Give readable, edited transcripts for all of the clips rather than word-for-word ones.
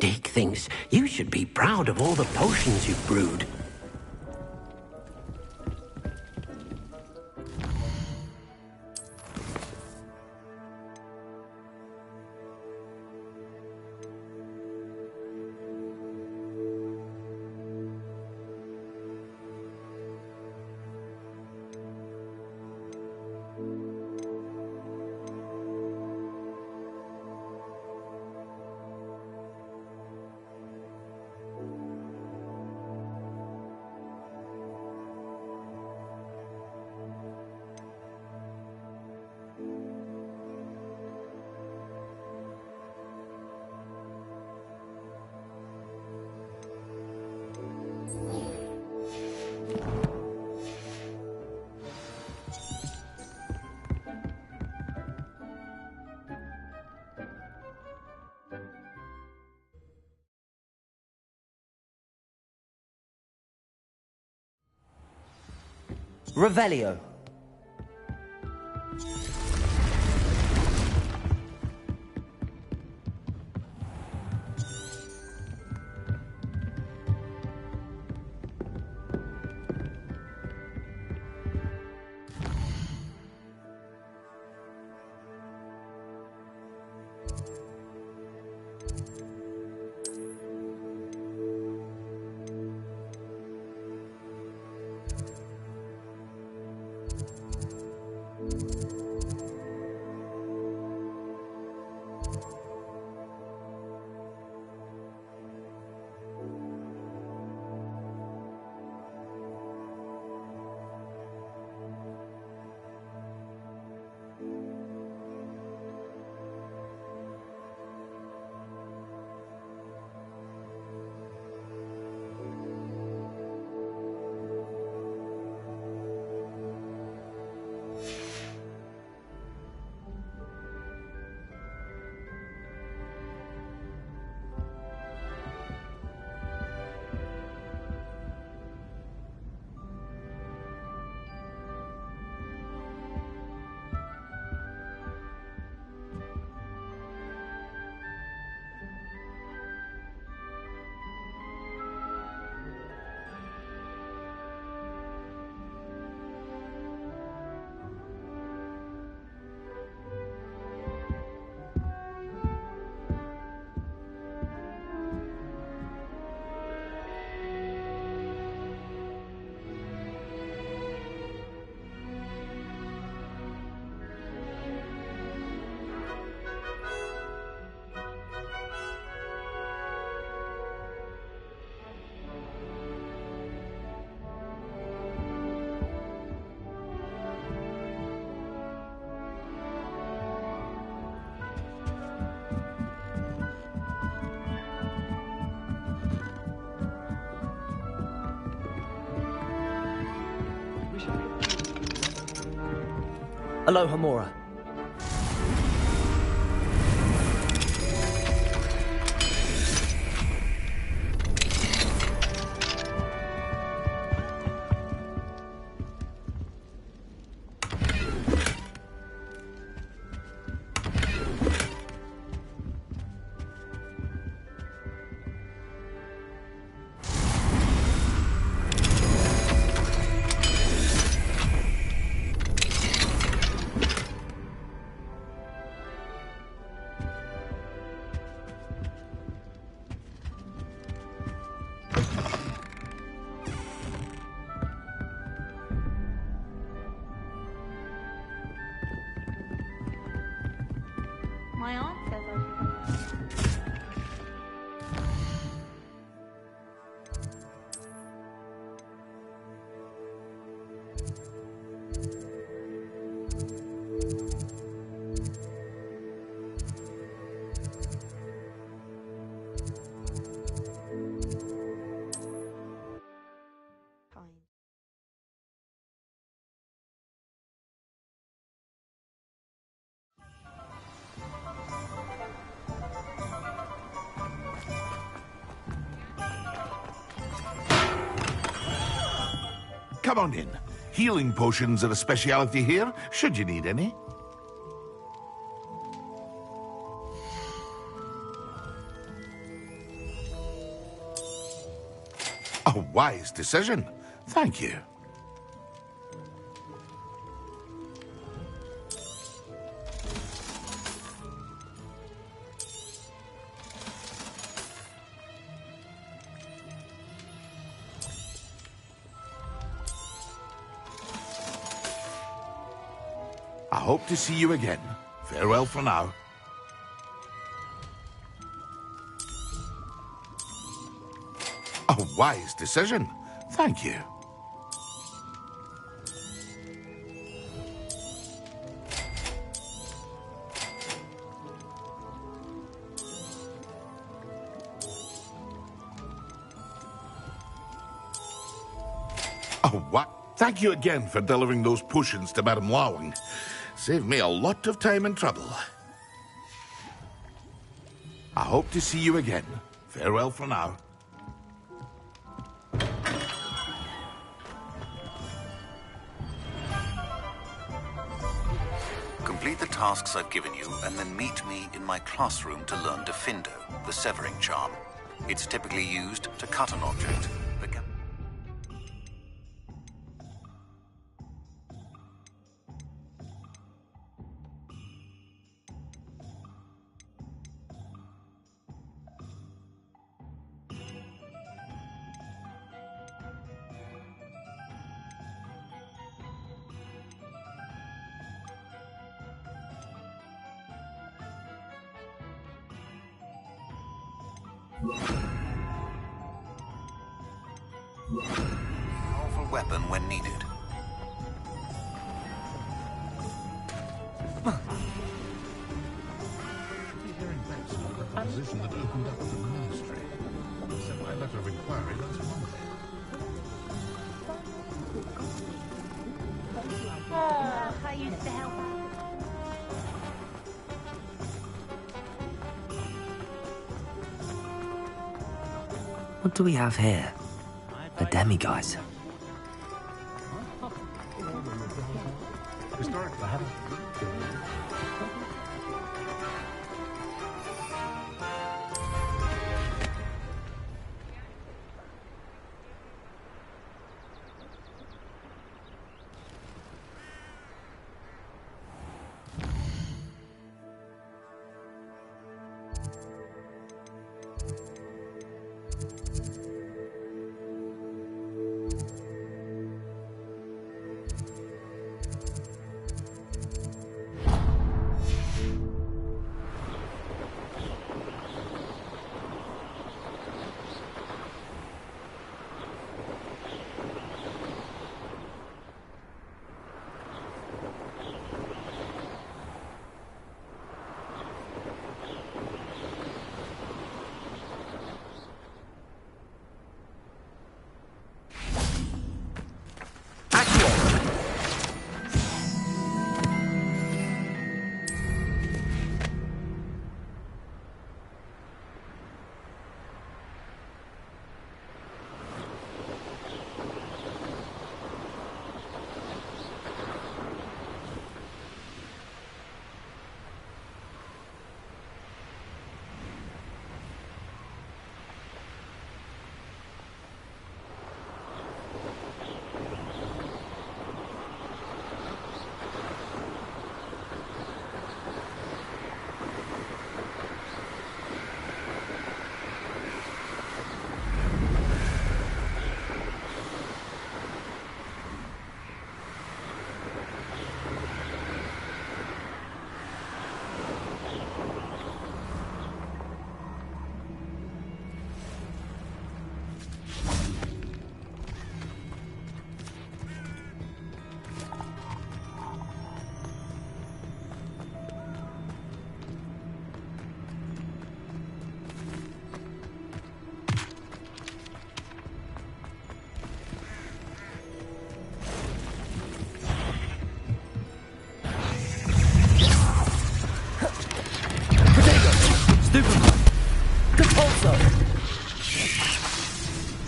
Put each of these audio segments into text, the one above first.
Dick thinks you should be proud of all the potions you've brewed. Revelio. Aloha Mora. My aunt says I should. Fine. Come on in. Healing potions are a speciality here, should you need any. A wise decision. Thank you. I hope to see you again. Farewell for now. A wise decision. Thank you. Oh, what? Thank you again for delivering those potions to Madame Lawing. Saved me a lot of time and trouble. I hope to see you again. Farewell for now. Complete the tasks I've given you, and then meet me in my classroom to learn Defindo, the severing charm. It's typically used to cut an object. Powerful weapon when needed. Hearing back from the proposition that opened up the monastery. Sent my letter of inquiry last Monday. I used to help. What do we have here? The demi-guys. Historically,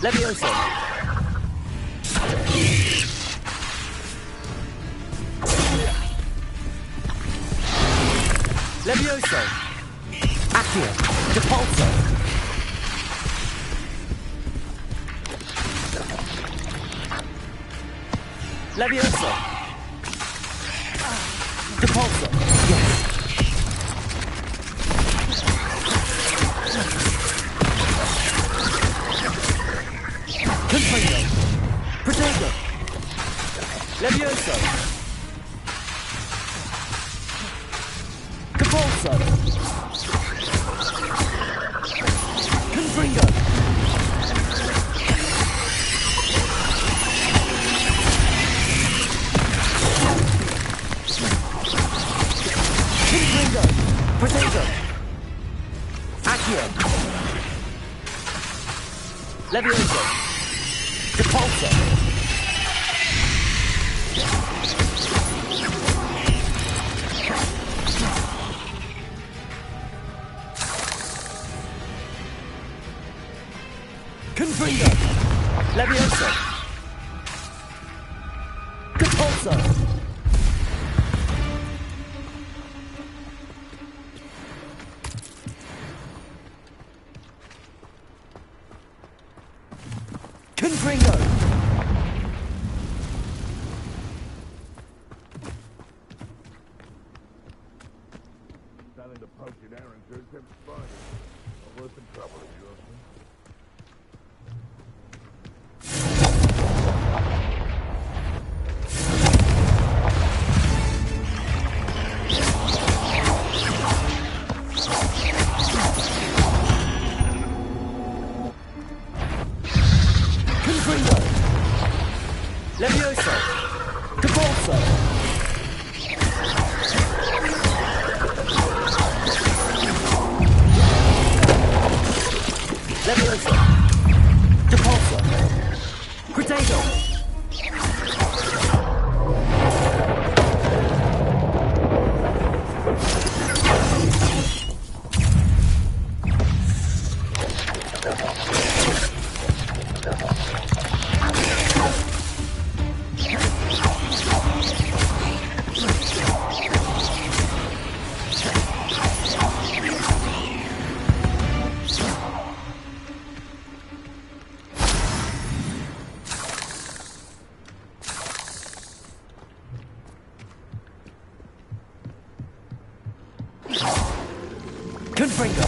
Levioso. Levioso. Accio. Depulso. Levioso! Depulso! Yes! Confringo! Protego! Levioso! Depulso! Confringo! Confringo! Protego! Accio! Levioso! Depulso! Confringo! Levioso! Depulso! Confringo! Starting to poach in errands is fine. Not worth the trouble, if you ask me. Confringo! Levioso! Depulso! Levioso! Depulso! Protego! Confringo!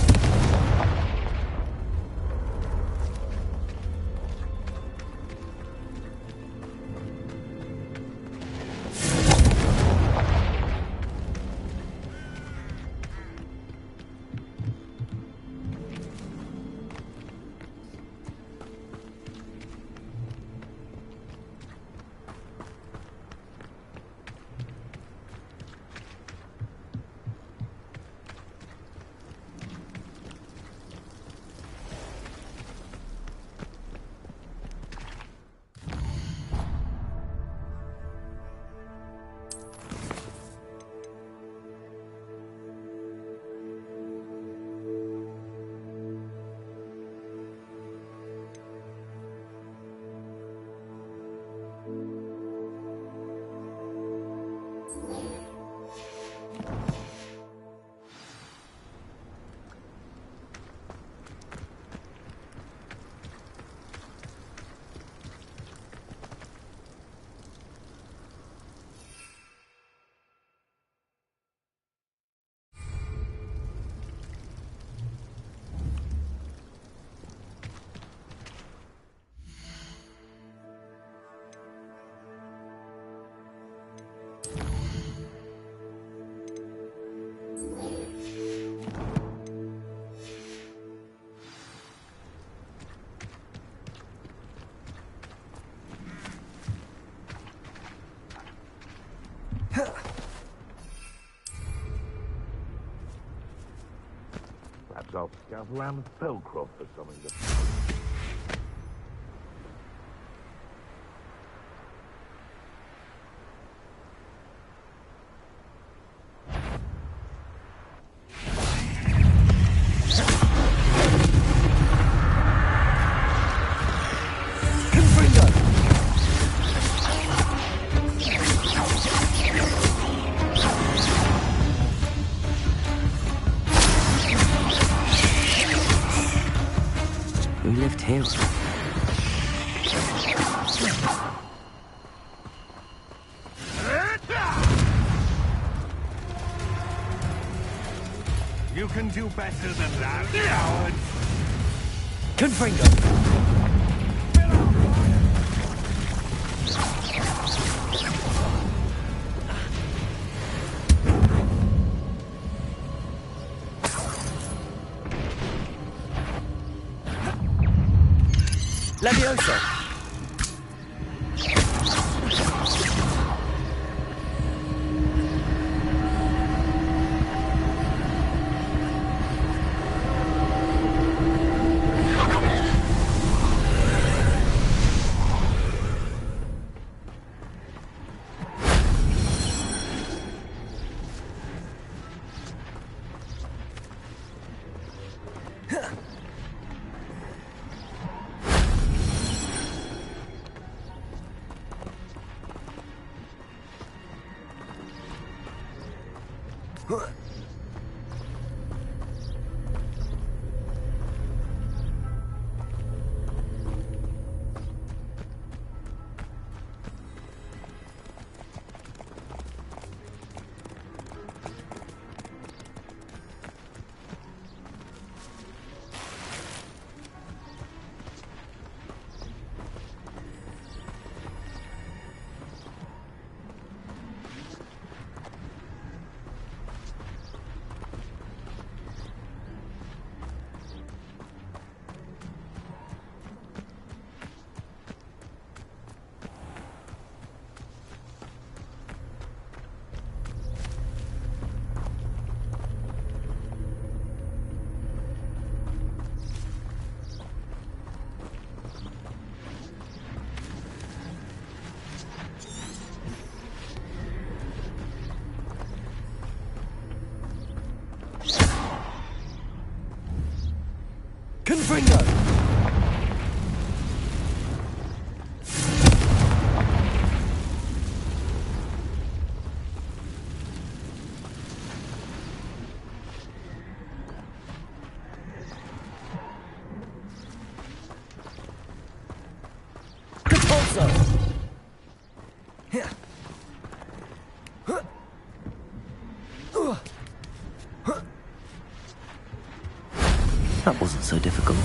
Perhaps I'll scout around Spellcroft for something to... We lived here. You can do better than that, coward! Confringo! Levioso! Confringo! That wasn't so difficult.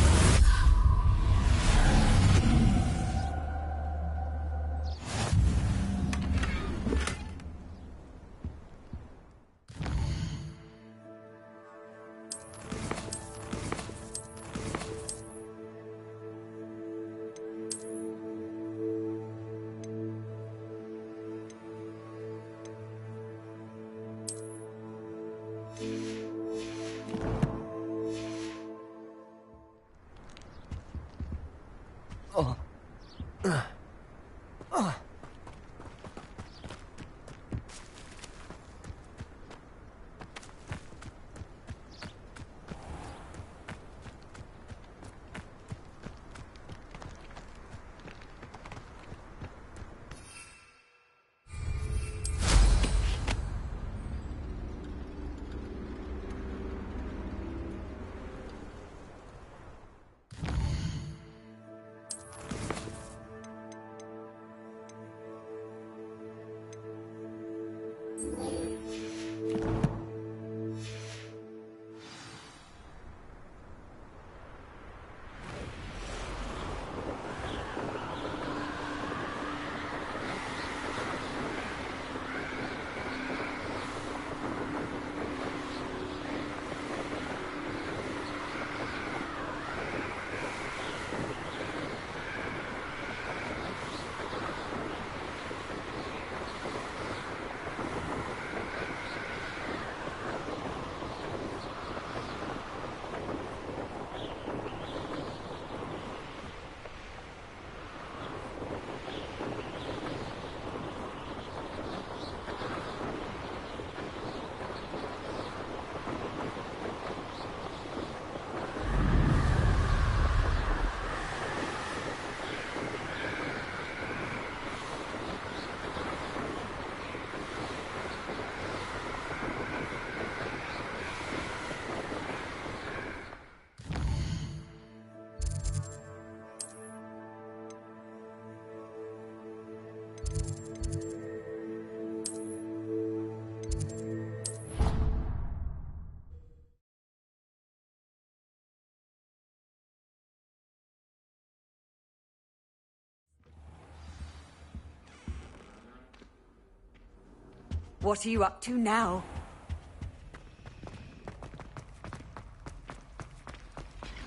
What are you up to now?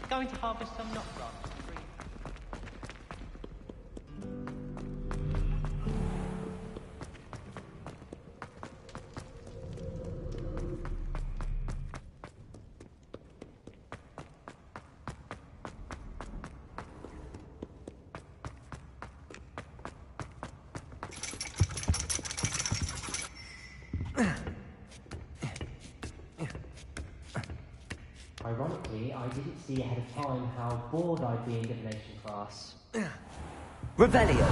Going to harvest some knot grass. Ironically, I didn't see ahead of time how bored I'd be in divination class. Revelio.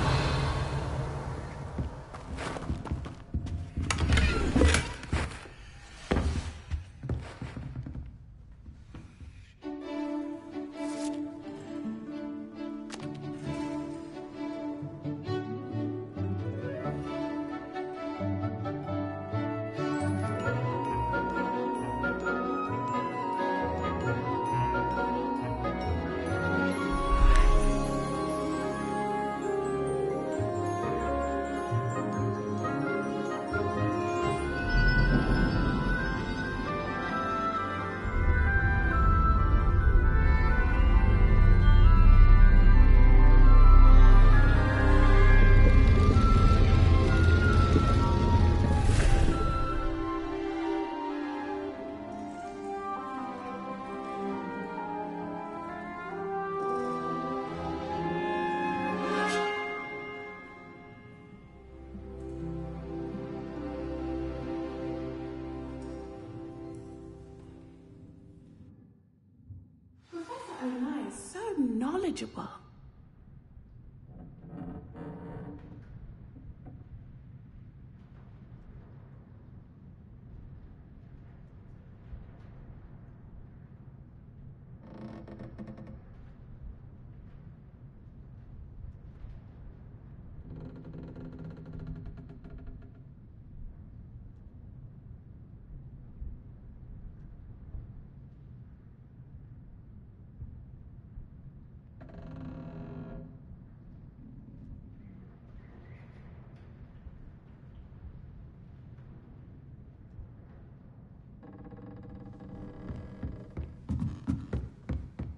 Onai is so knowledgeable.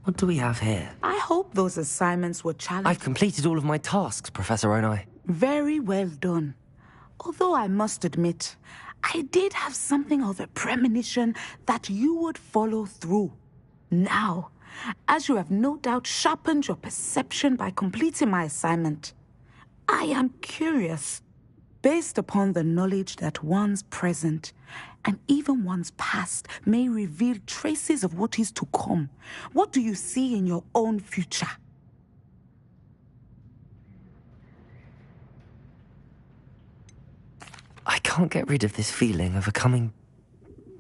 What do we have here? I hope those assignments were challenging. I've completed all of my tasks, Professor Onai. Very well done. Although I must admit, I did have something of a premonition that you would follow through. Now, as you have no doubt sharpened your perception by completing my assignment, I am curious, based upon the knowledge that one's present and even one's past may reveal traces of what is to come. What do you see in your own future? I can't get rid of this feeling of a coming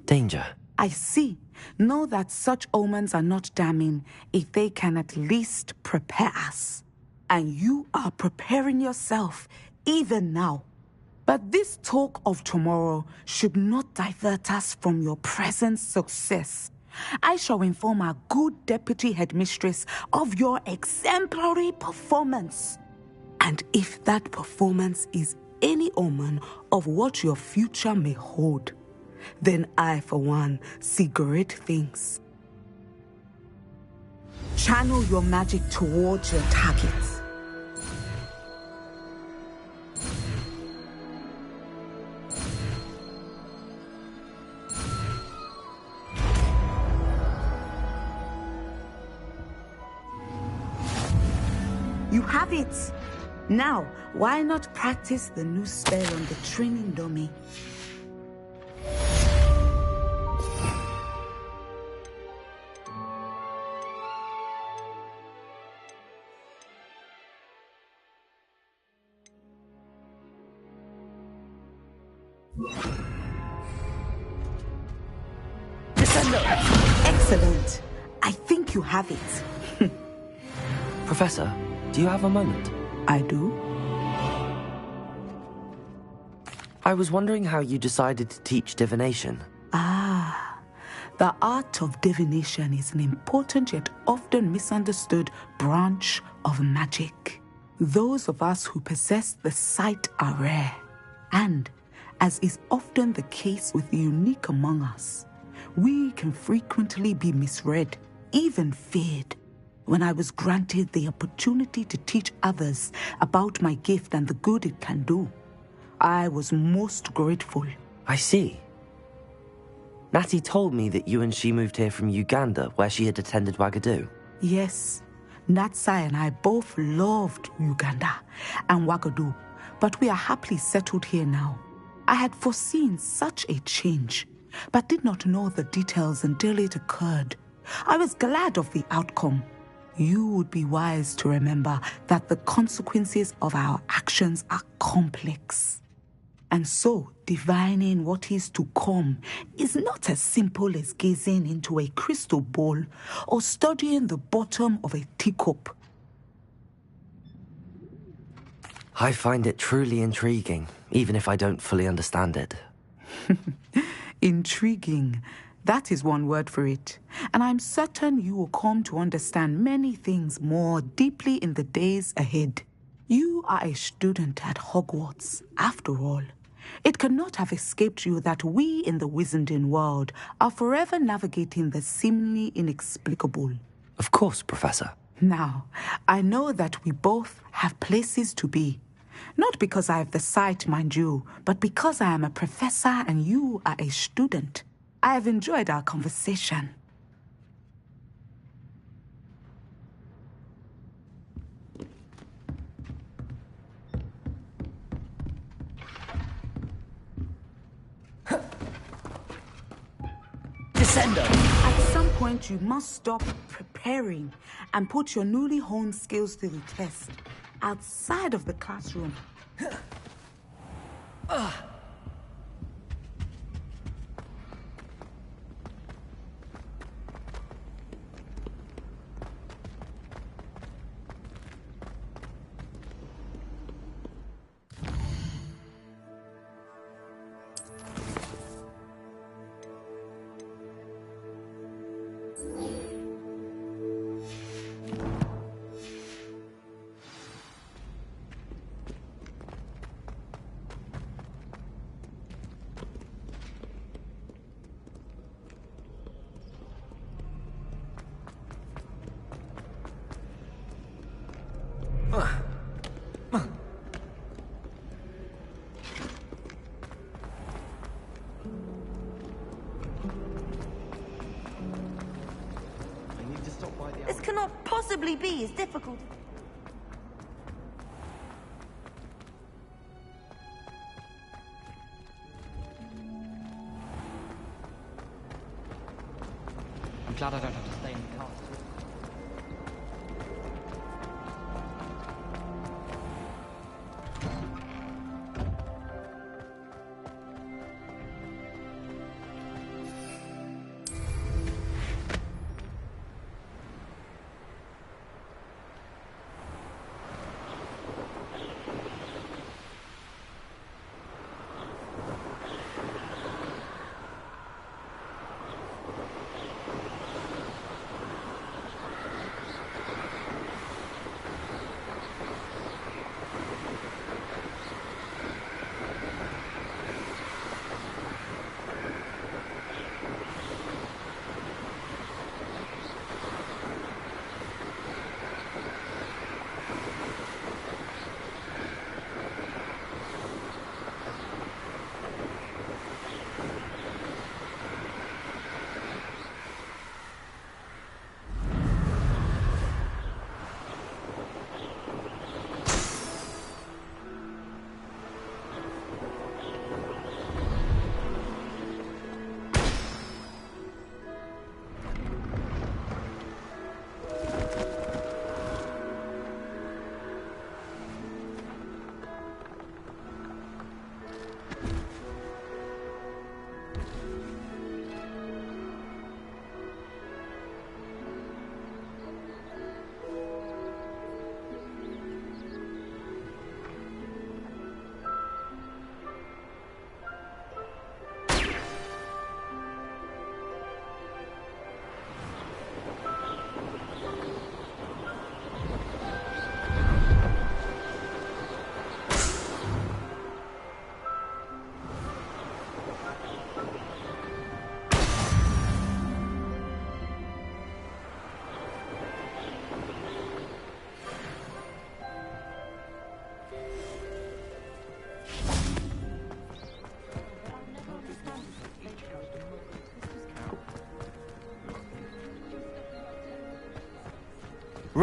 danger. I see. Know that such omens are not damning if they can at least prepare us. And you are preparing yourself, even now. But this talk of tomorrow should not divert us from your present success. I shall inform our good deputy headmistress of your exemplary performance. And if that performance is any omen of what your future may hold, then I, for one, see great things. Channel your magic towards your targets. You have it! Now, why not practice the new spell on the training dummy? Descendo! Excellent! I think you have it. Professor, do you have a moment? I do? I was wondering how you decided to teach divination. The art of divination is an important yet often misunderstood branch of magic. Those of us who possess the sight are rare. And as is often the case with the unique among us, we can frequently be misread, even feared. When I was granted the opportunity to teach others about my gift and the good it can do, I was most grateful. I see. Natty told me that you and she moved here from Uganda, where she had attended Wagadu. Yes, Natsai and I both loved Uganda and Wagadu, but we are happily settled here now. I had foreseen such a change, but did not know the details until it occurred. I was glad of the outcome. You would be wise to remember that the consequences of our actions are complex. And so, divining what is to come is not as simple as gazing into a crystal ball or studying the bottom of a teacup. I find it truly intriguing, even if I don't fully understand it. Intriguing. That is one word for it. And I'm certain you will come to understand many things more deeply in the days ahead. You are a student at Hogwarts, after all. It cannot have escaped you that we in the Wizarding world are forever navigating the seemingly inexplicable. Of course, Professor. Now, I know that we both have places to be. Not because I have the sight, mind you, but because I am a professor and you are a student. I have enjoyed our conversation. Descendo! At some point, you must stop preparing and put your newly honed skills to the test outside of the classroom. This cannot possibly be as difficult. I'm glad I don't have to stay in the castle.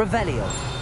Revelio.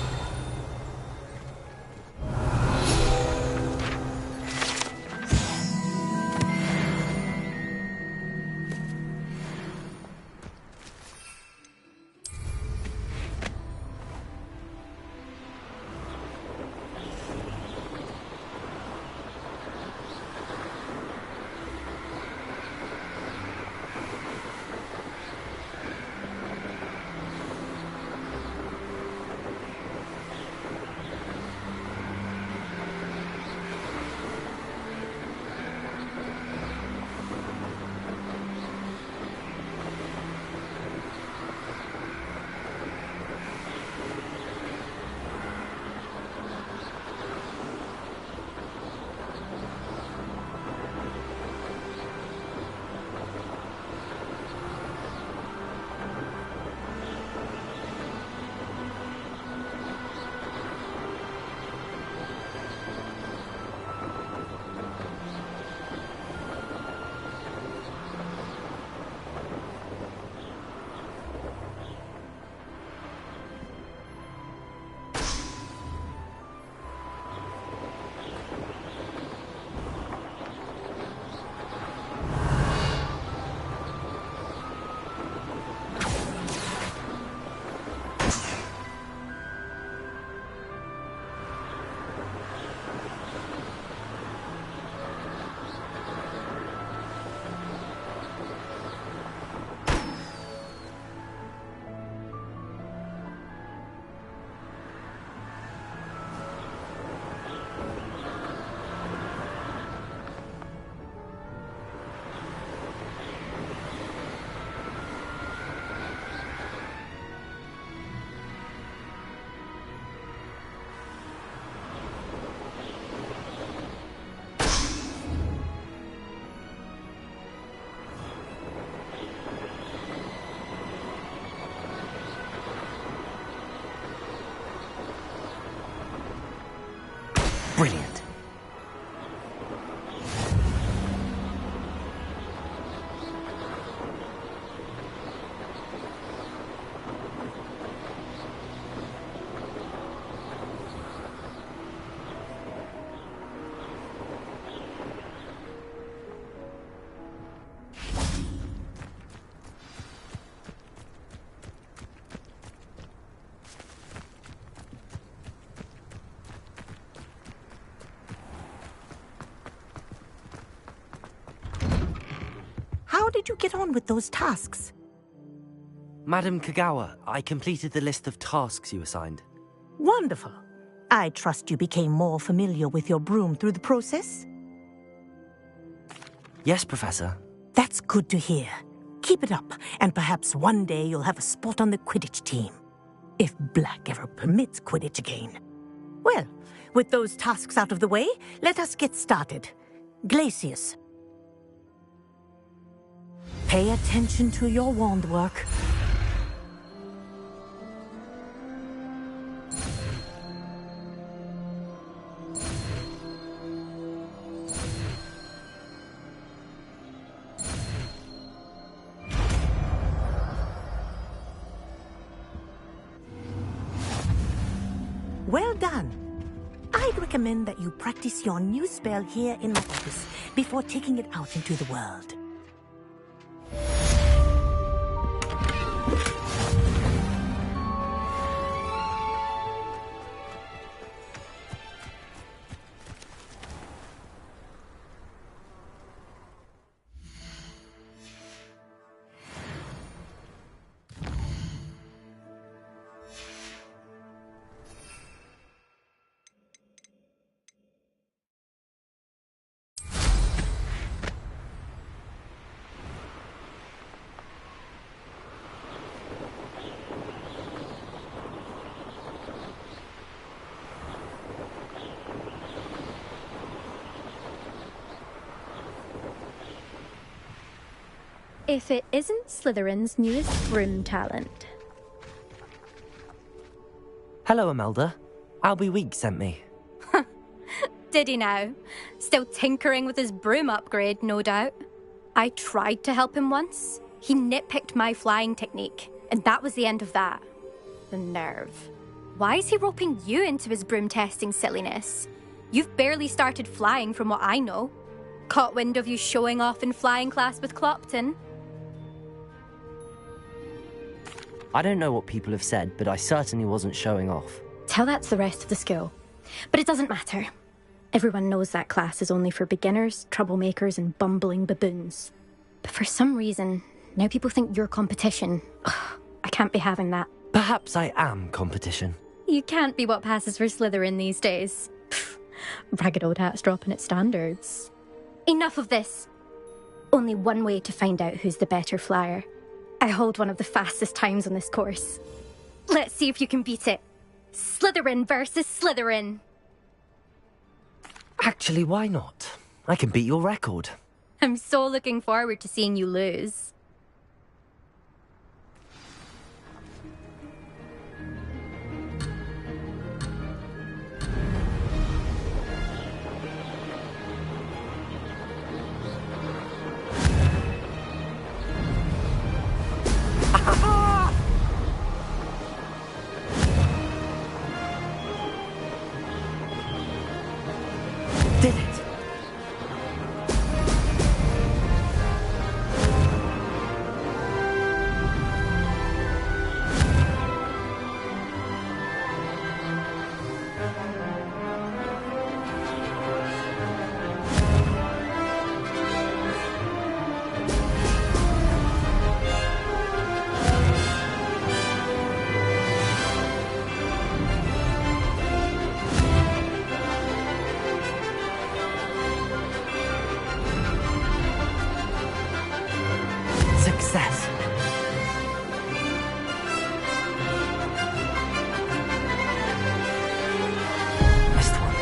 Brilliant. How did you get on with those tasks? Madam Kagawa, I completed the list of tasks you assigned. Wonderful. I trust you became more familiar with your broom through the process? Yes, Professor. That's good to hear. Keep it up, and perhaps one day you'll have a spot on the Quidditch team. If Black ever permits Quidditch again. Well, with those tasks out of the way, let us get started. Glacius. Pay attention to your wand work. Well done. I'd recommend that you practice your new spell here in my office before taking it out into the world. If it isn't Slytherin's newest broom talent. Hello, Imelda. Albie Week sent me. Did he now? Still tinkering with his broom upgrade, no doubt. I tried to help him once. He nitpicked my flying technique, and that was the end of that. The nerve. Why is he roping you into his broom testing silliness? You've barely started flying from what I know. Caught wind of you showing off in flying class with Clopton? I don't know what people have said, but I certainly wasn't showing off. Tell that to the rest of the school. But it doesn't matter. Everyone knows that class is only for beginners, troublemakers, and bumbling baboons. But for some reason, now people think you're competition. Ugh, I can't be having that. Perhaps I am competition. You can't be what passes for Slytherin these days. Pfft, ragged old hat's dropping its standards. Enough of this. Only one way to find out who's the better flyer. I hold one of the fastest times on this course. Let's see if you can beat it. Slytherin versus Slytherin. Actually, why not? I can beat your record. I'm so looking forward to seeing you lose. Did it! Success. Missed one.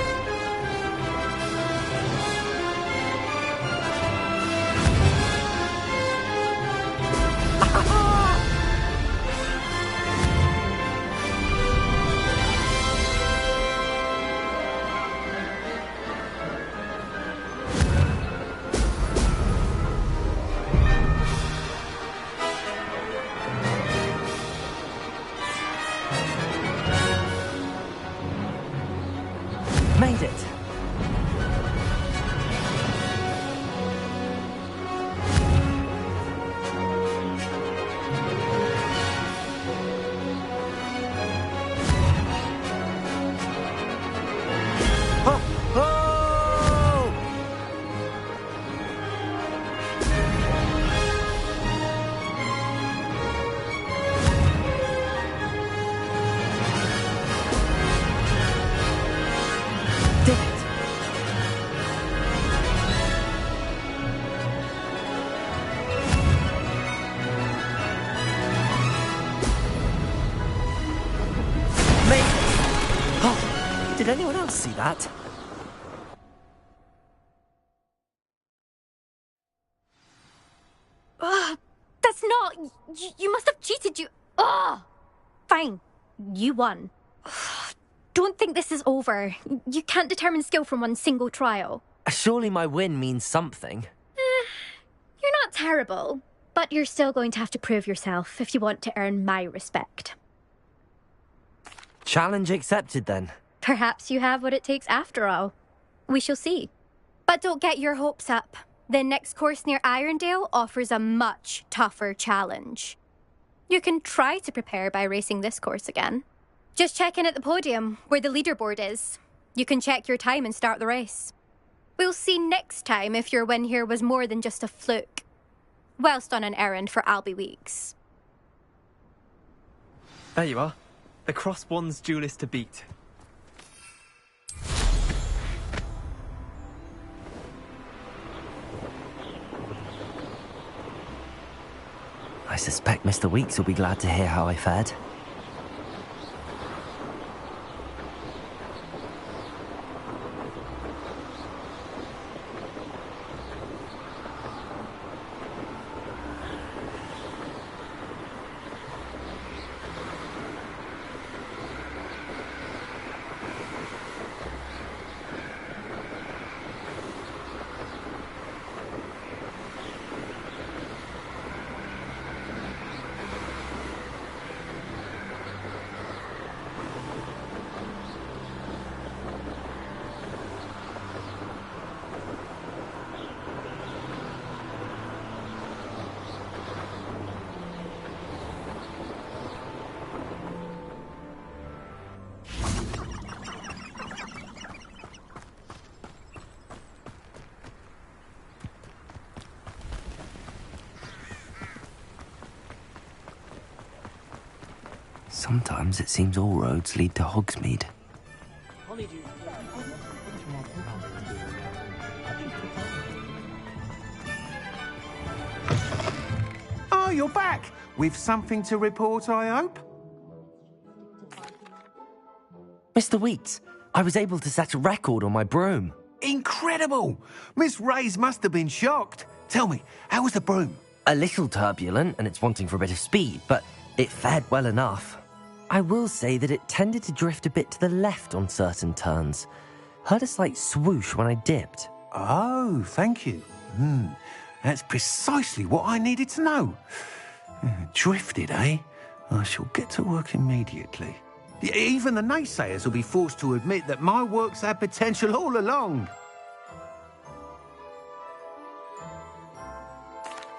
Made it. Oh! Oh! Did it. Made it. Oh, did anyone else see that? That's not... You must have cheated, you... Ugh! Fine. You won. Don't think this is over. You can't determine skill from one single trial. Surely my win means something. You're not terrible, but you're still going to have to prove yourself if you want to earn my respect. Challenge accepted then. Perhaps you have what it takes after all. We shall see. But don't get your hopes up. The next course near Irondale offers a much tougher challenge. You can try to prepare by racing this course again. Just check in at the podium, where the leaderboard is. You can check your time and start the race. We'll see next time if your win here was more than just a fluke. Whilst on an errand for Albie Weeks. There you are. The Crosswands duelist to beat. I suspect Mr. Weeks will be glad to hear how I fared. Sometimes it seems all roads lead to Hogsmeade. Oh, you're back! With something to report, I hope? Mr. Weeks, I was able to set a record on my broom. Incredible! Miss Reyes must have been shocked. Tell me, how was the broom? A little turbulent, and it's wanting for a bit of speed, but it fared well enough. I will say that it tended to drift a bit to the left on certain turns. Heard a slight swoosh when I dipped. Oh, thank you. That's precisely what I needed to know. Drifted, eh? I shall get to work immediately. Even the naysayers will be forced to admit that my work's had potential all along.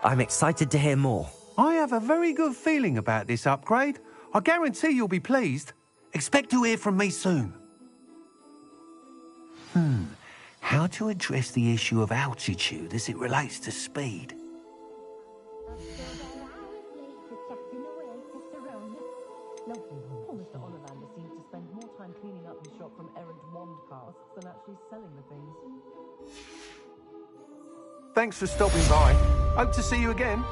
I'm excited to hear more. I have a very good feeling about this upgrade. I guarantee you'll be pleased. Expect to hear from me soon. How to address the issue of altitude as it relates to speed? Mr. Ollivander seems to spend more time cleaning up his shop from errant wand casks than actually selling the things. Thanks for stopping by. Hope to see you again.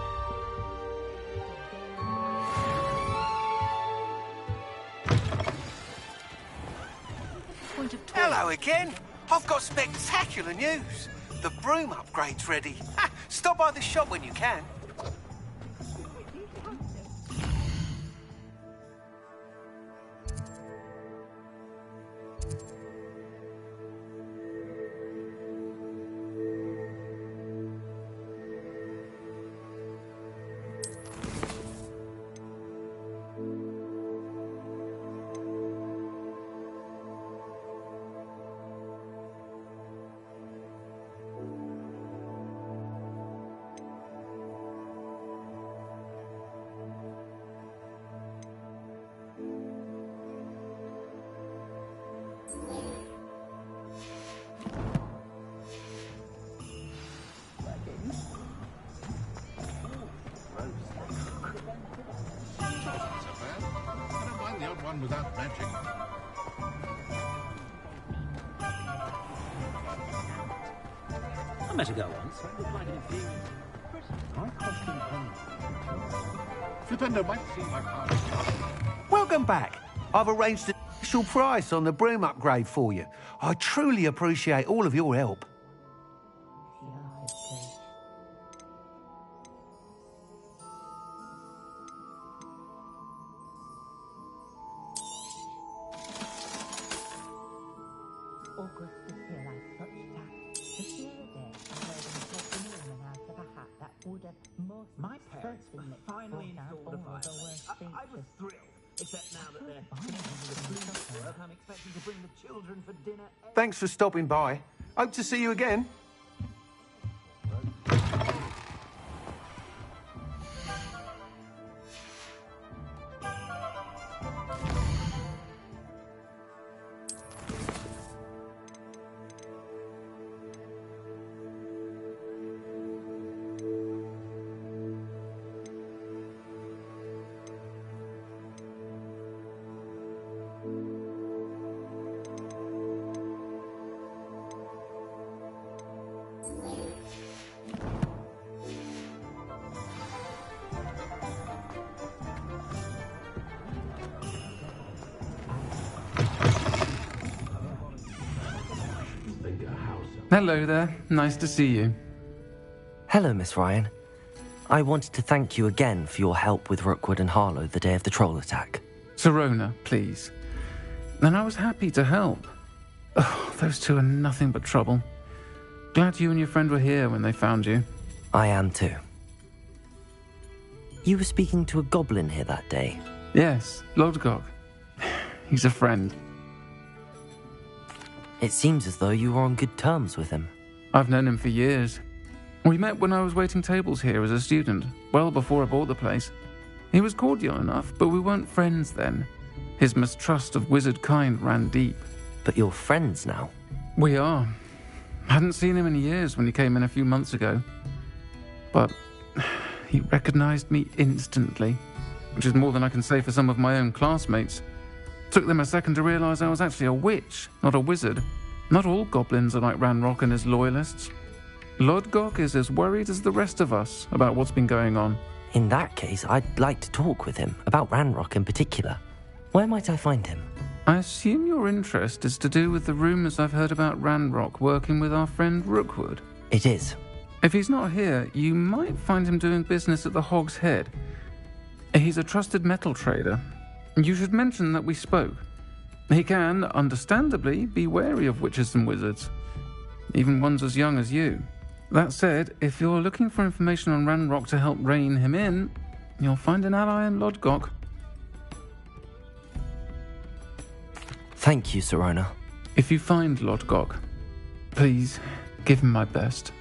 Hello again. I've got spectacular news. The broom upgrade's ready. Stop by the shop when you can. Without magic. I met a girl once. Flipendo might seem like hard. Welcome back. I've arranged a special price on the broom upgrade for you. I truly appreciate all of your help. My parents finally installed a fire. I was thrilled, except now that they're finishing the police work, I'm expecting to bring the children for dinner. Thanks for stopping by. Hope to see you again. Hello there. Nice to see you. Hello, Miss Ryan. I wanted to thank you again for your help with Rookwood and Harlow the day of the troll attack. Sirona, please. And I was happy to help. Oh, those two are nothing but trouble. Glad you and your friend were here when they found you. I am too. You were speaking to a goblin here that day. Yes, Lodgok. He's a friend. It seems as though you were on good terms with him. I've known him for years. We met when I was waiting tables here as a student, well before I bought the place. He was cordial enough, but we weren't friends then. His mistrust of wizard kind ran deep. But you're friends now? We are. Hadn't seen him in years when he came in a few months ago. But he recognized me instantly. which is more than I can say for some of my own classmates. Took them a second to realise I was actually a witch, not a wizard. Not all goblins are like Ranrock and his loyalists. Lodgok is as worried as the rest of us about what's been going on. In that case, I'd like to talk with him, about Ranrock in particular. Where might I find him? I assume your interest is to do with the rumours I've heard about Ranrock working with our friend Rookwood. It is. If he's not here, you might find him doing business at the Hog's Head. He's a trusted metal trader. You should mention that we spoke. He can, understandably, be wary of witches and wizards, even ones as young as you. That said, if you're looking for information on Ranrock to help rein him in, you'll find an ally in Lodgok. Thank you, Serona. If you find Lodgok, please give him my best.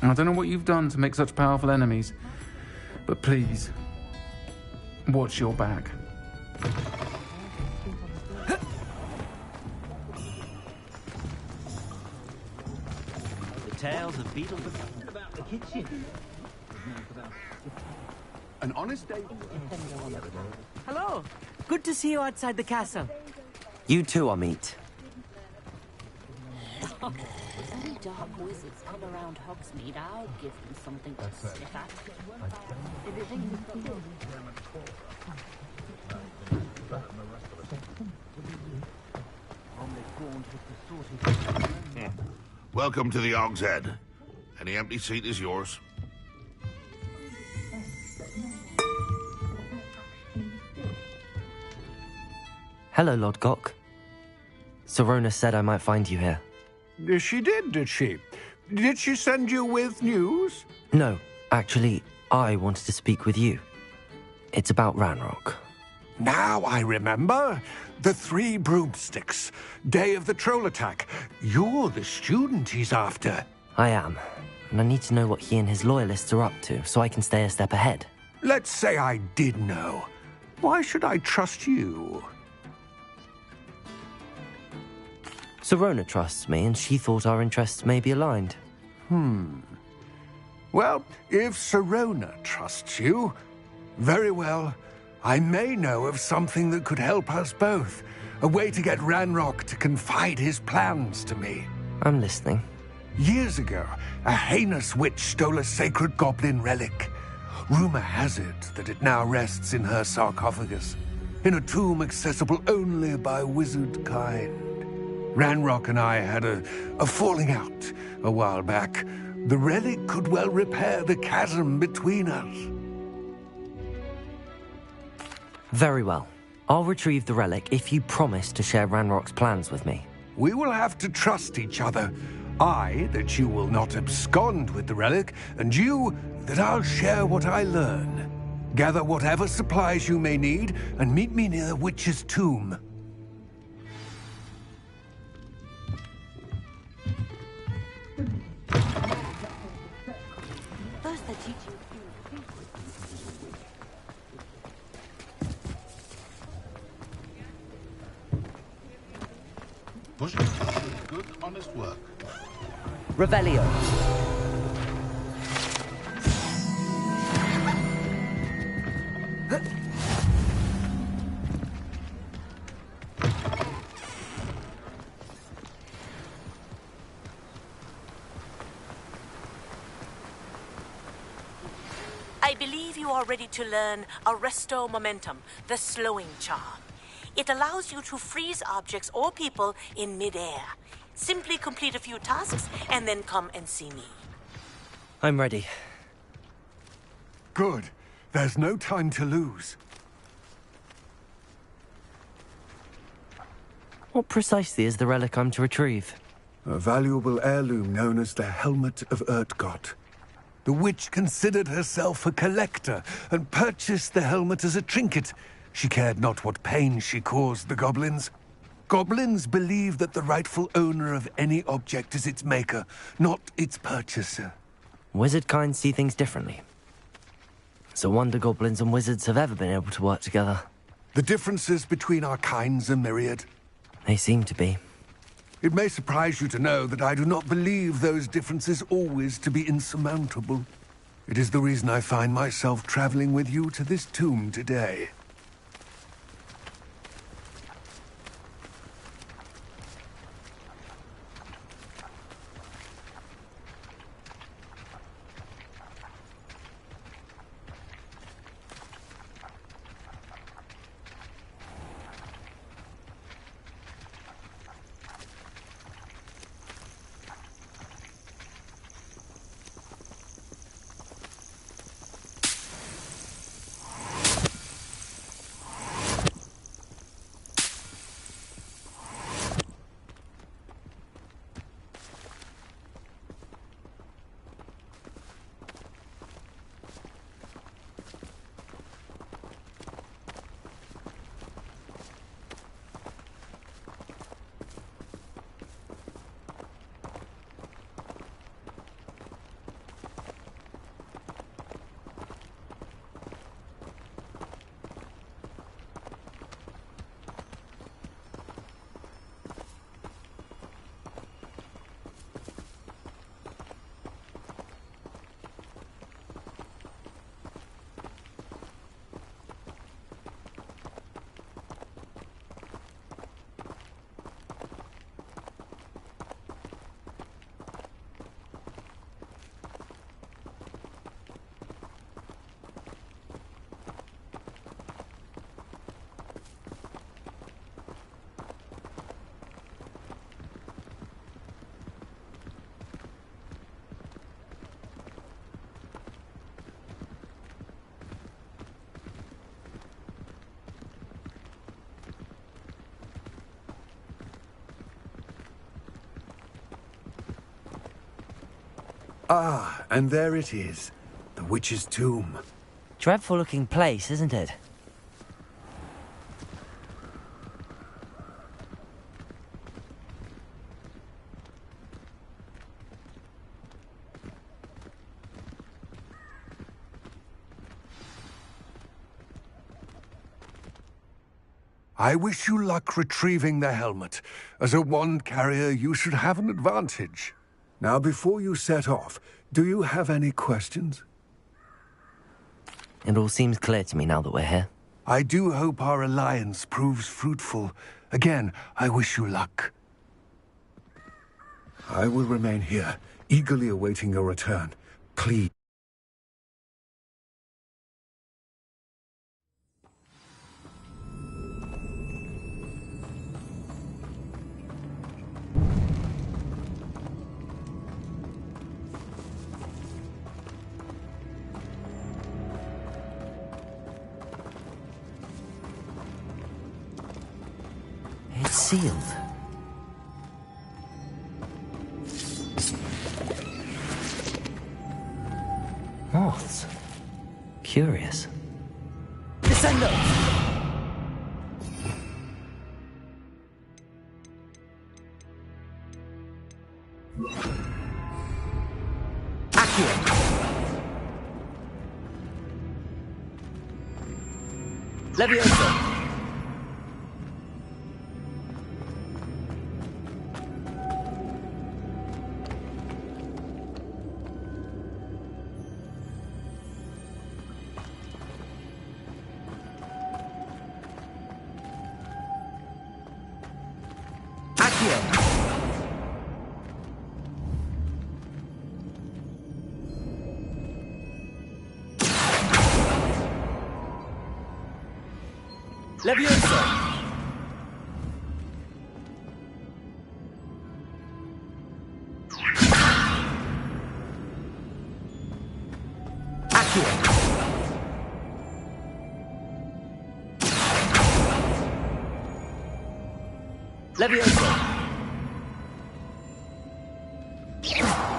I don't know what you've done to make such powerful enemies, but please, watch your back. Tales of beetles about the kitchen. An honest day. Hello. Good to see you outside the castle. You too, Amit. If any dark wizards come around Hogsmeade, I'll give them something to sniff at. Welcome to the Hog's Head. Any empty seat is yours. Hello, Lodgok. Serona said I might find you here. She did she? Did she send you with news? No, actually, I wanted to speak with you. It's about Ranrock. Now I remember. The 3 broomsticks. Day of the troll attack. You're the student he's after. I am, and I need to know what he and his loyalists are up to so I can stay a step ahead. Let's say I did know. Why should I trust you? Serona trusts me, and she thought our interests may be aligned. Well, if Serona trusts you, very well. I may know of something that could help us both. A way to get Ranrock to confide his plans to me. I'm listening. Years ago, a heinous witch stole a sacred goblin relic. Rumor has it that it now rests in her sarcophagus, in a tomb accessible only by wizard kind. Ranrock and I had a falling out a while back. The relic could well repair the chasm between us. Very well. I'll retrieve the relic if you promise to share Ranrock's plans with me. We will have to trust each other. I, that you will not abscond with the relic, and you, that I'll share what I learn. Gather whatever supplies you may need, and meet me near the witch's tomb. First they teach you Push. Good, honest work. Revelio. I believe you are ready to learn Arresto Momentum, the slowing charm. It allows you to freeze objects or people in midair. Simply complete a few tasks and then come and see me. I'm ready. Good. There's no time to lose. What precisely is the relic I'm to retrieve? A valuable heirloom known as the Helmet of Urtgott. The witch considered herself a collector and purchased the helmet as a trinket. She cared not what pain she caused the goblins. Goblins believe that the rightful owner of any object is its maker, not its purchaser. Wizard kind see things differently. It's a wonder goblins and wizards have ever been able to work together. The differences between our kinds are myriad. They seem to be. It may surprise you to know that I do not believe those differences always to be insurmountable. It is the reason I find myself traveling with you to this tomb today. Ah, and there it is. The witch's tomb. Dreadful looking place, isn't it? I wish you luck retrieving the helmet. As a wand carrier, you should have an advantage. Now, before you set off, do you have any questions? It all seems clear to me now that we're here. I do hope our alliance proves fruitful. Again, I wish you luck. I will remain here, eagerly awaiting your return. Please. It's sealed. Moths. Curious. Descendo! Accio! Levioso! Levioso! Accio! Levioso! Accio!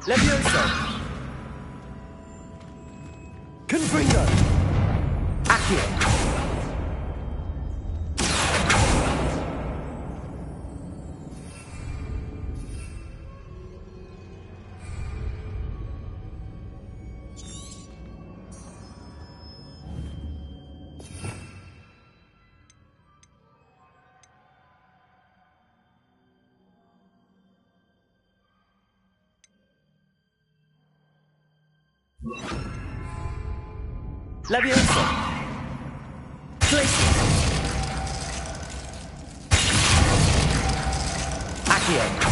Levioso! Confringo! Accio! Levioso! Glacius! Accio!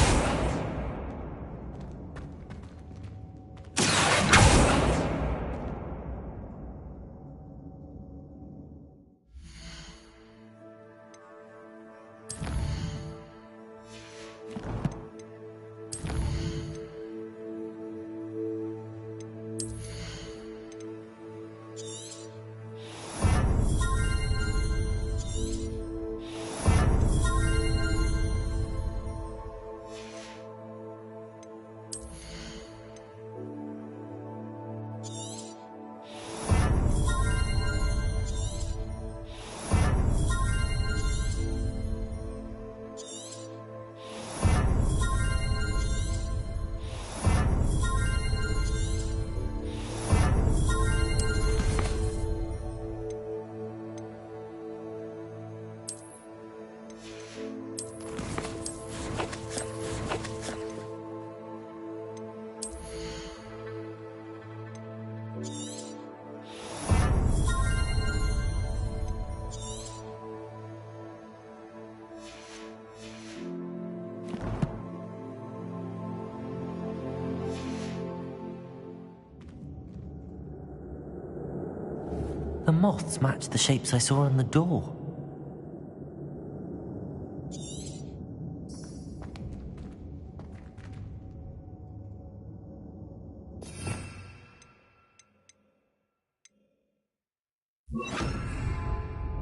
The moths match the shapes I saw on the door.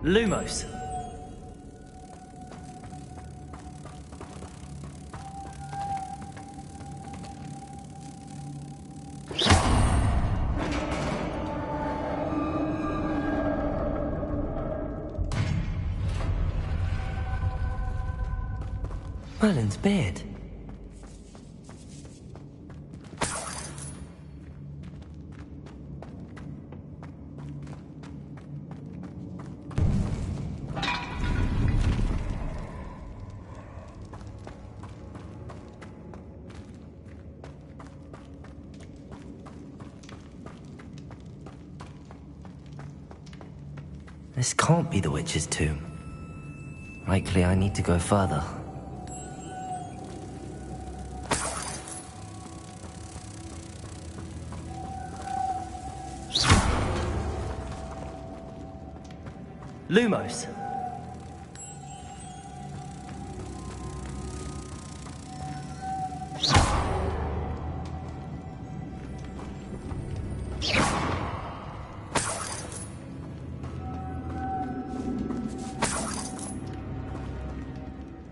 Lumos. Merlin's beard. This can't be the witch's tomb. Likely I need to go further. Lumos.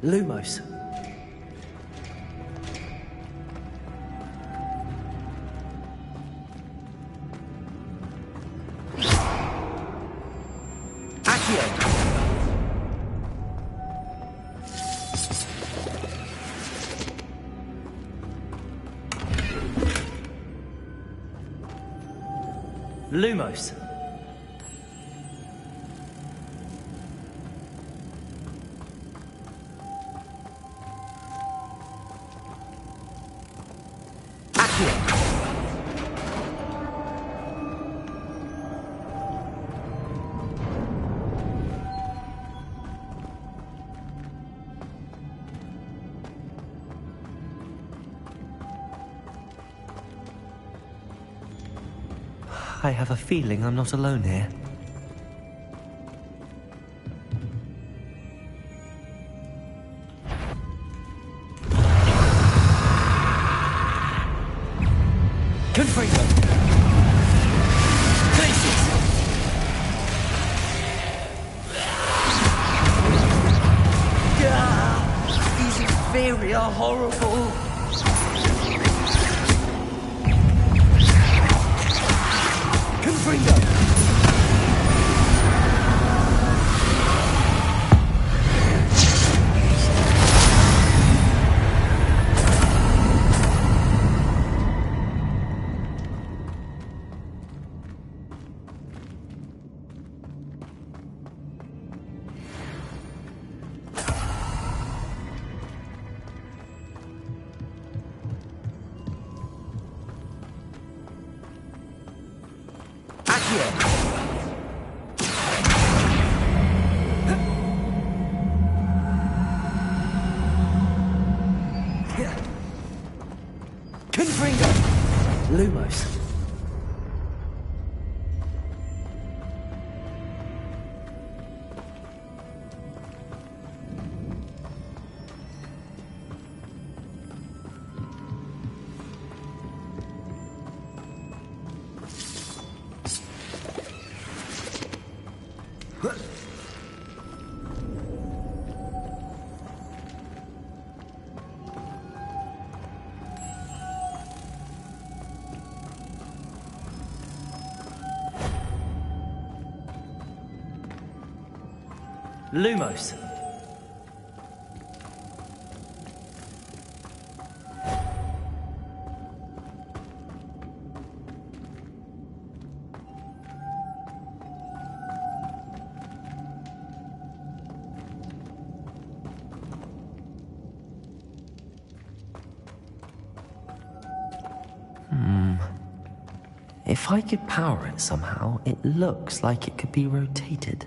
Lumos. Lumos. I have a feeling I'm not alone here. Confringo! Glacius! These inferi are horrible! Protego! Lumos. Lumos. If I could power it somehow, it looks like it could be rotated.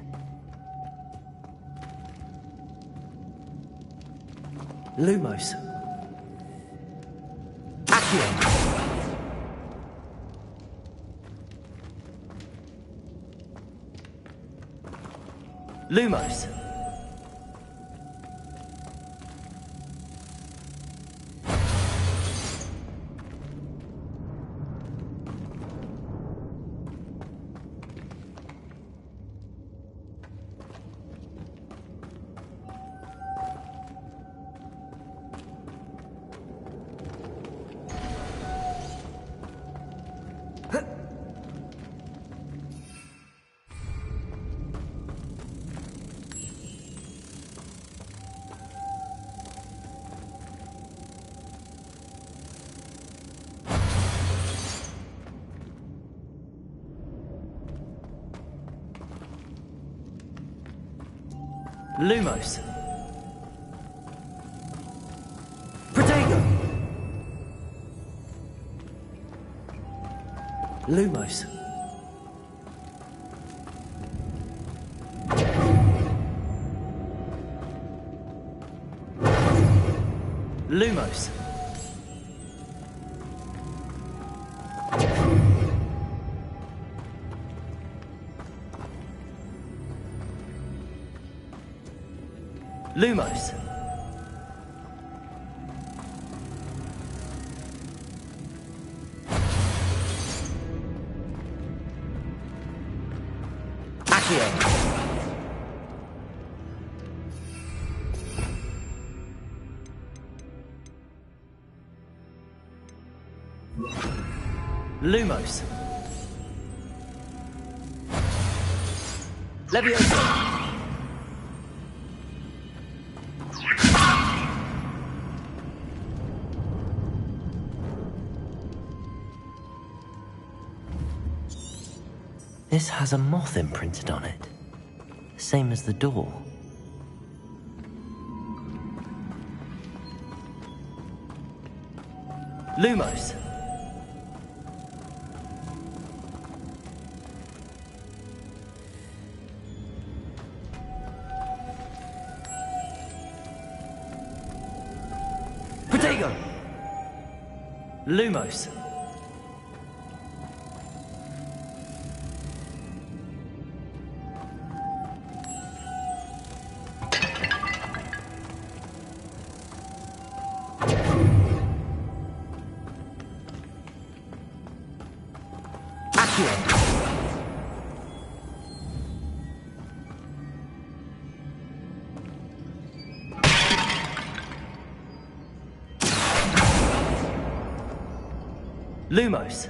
Lumos. Accio. Lumos. Lumos. Protego. Lumos. Lumos. Lumos. Accio. Lumos. Leviosa. This has a moth imprinted on it, same as the door. Lumos. Protego. Lumos. Lumos.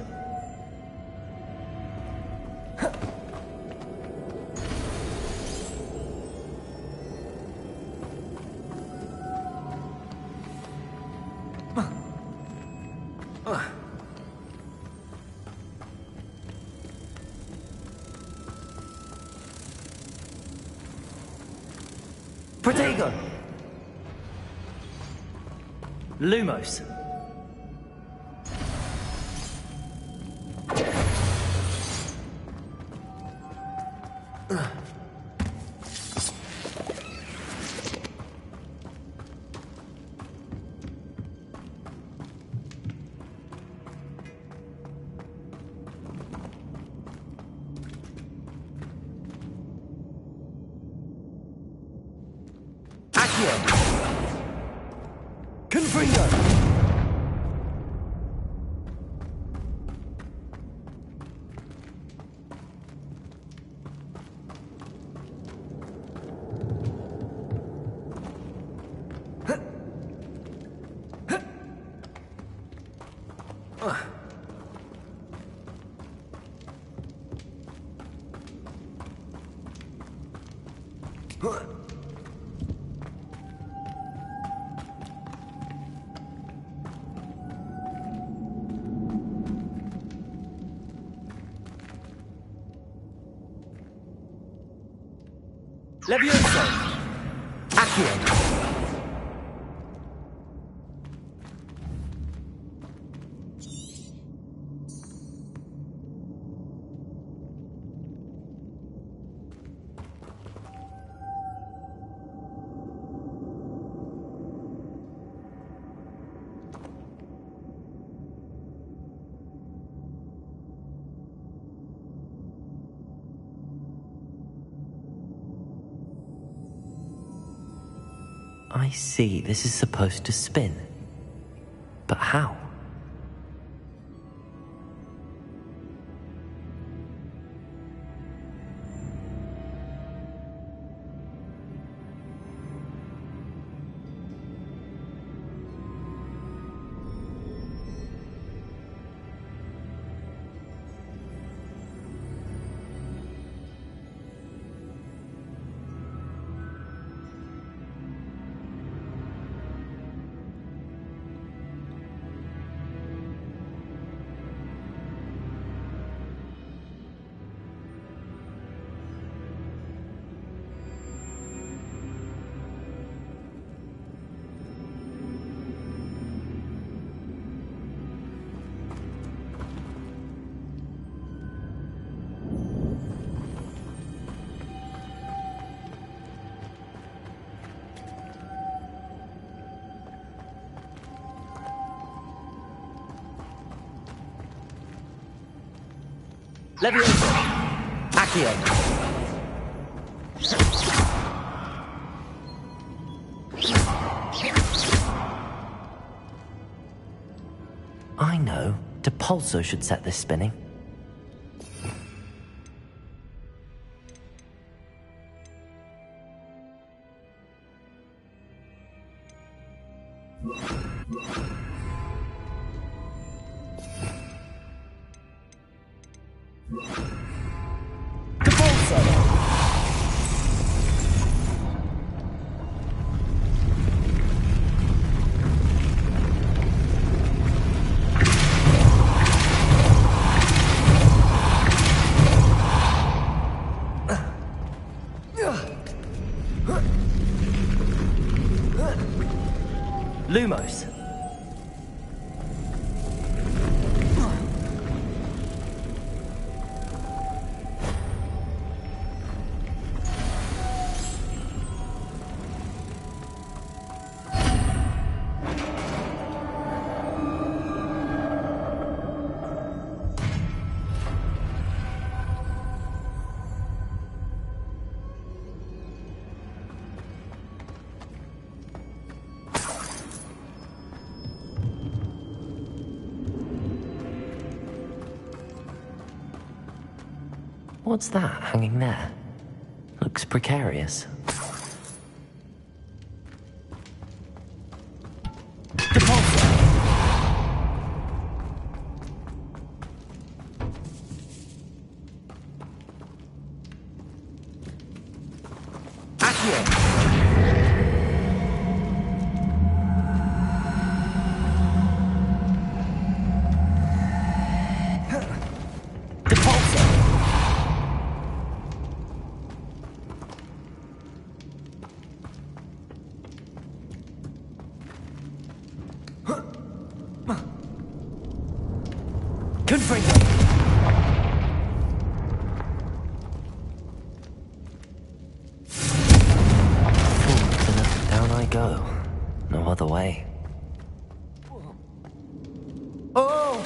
Protego! Lumos. Confringo! Levioso! Accio! I see, this is supposed to spin. But how? Levioso! Accio! I know. Depulso should set this spinning. Lumos. What's that hanging there? Looks precarious. go. No other way. Oh!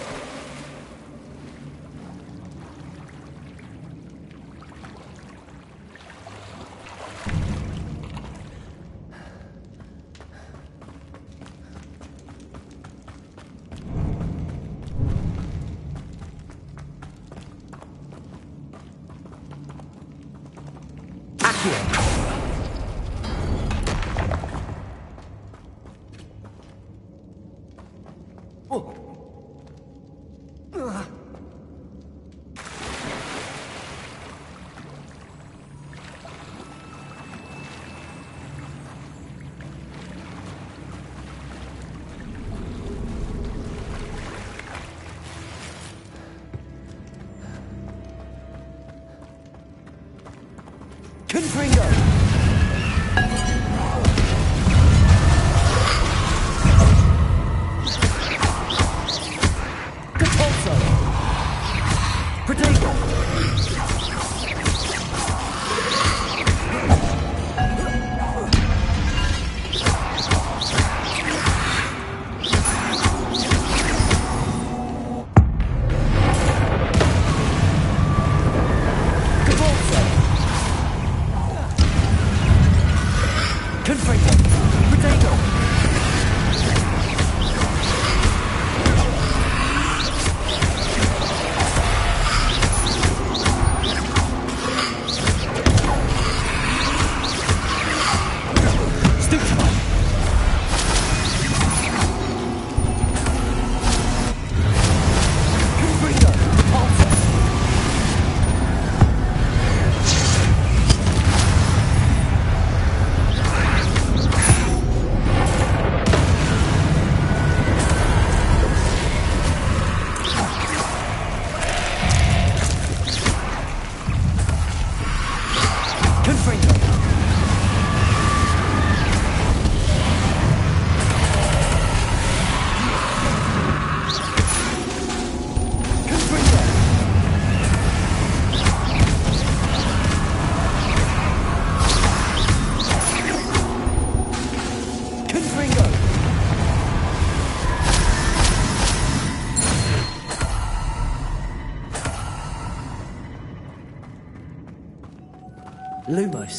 Lumos.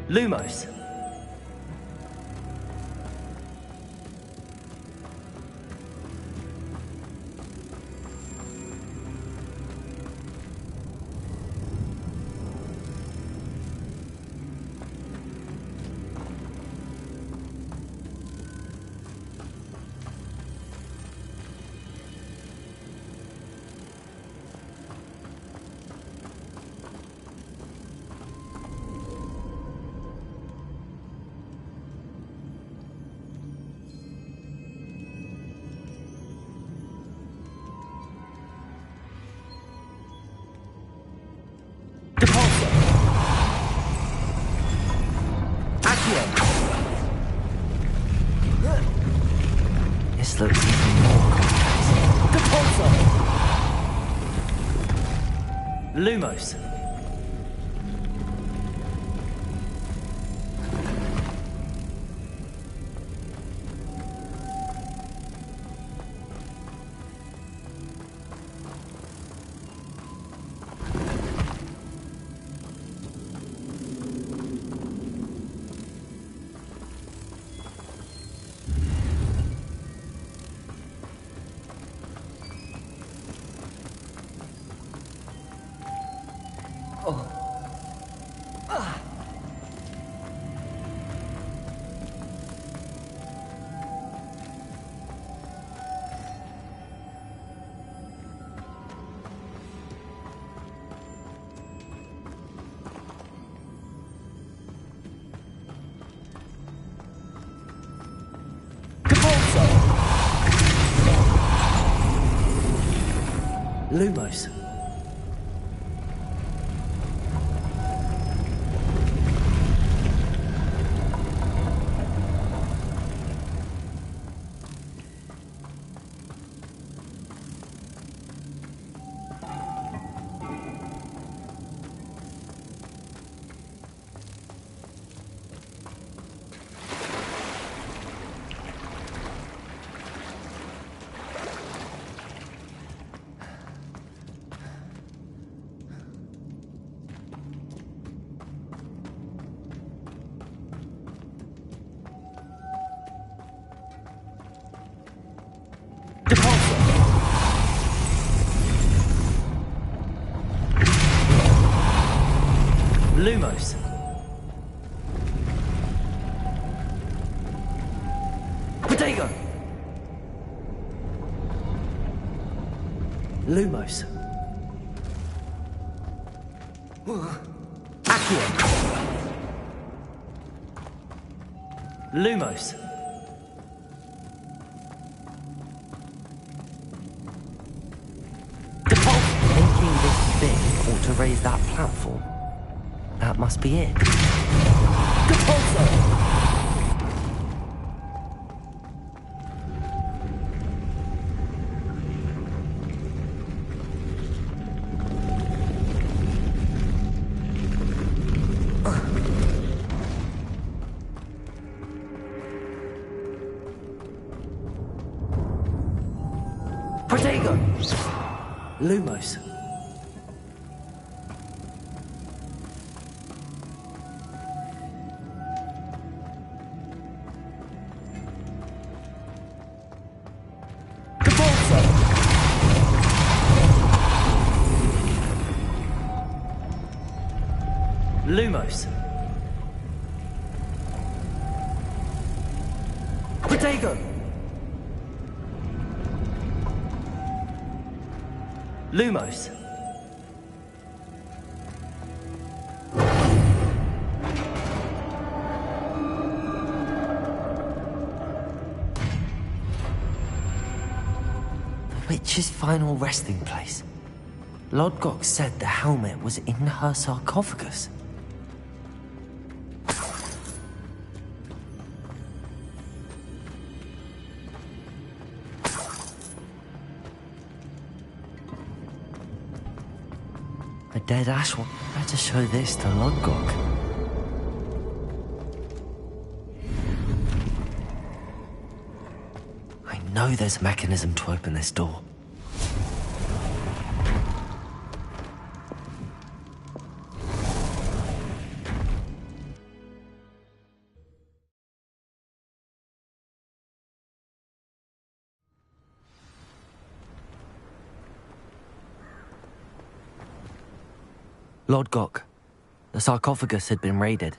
Lumos. This looks even more complex. Lumos. Lumos. Lumos. Protego. Lumos. Accio. Lumos. Making this big ought to raise that platform. That must be it. Depulso! Protego! Lumos. Lumos. Protego! Lumos. The witch's final resting place. Lodgok said the helmet was in her sarcophagus. A dead Ashwan. Better show this to Lodgok. I know there's a mechanism to open this door. Lodgok, the sarcophagus had been raided.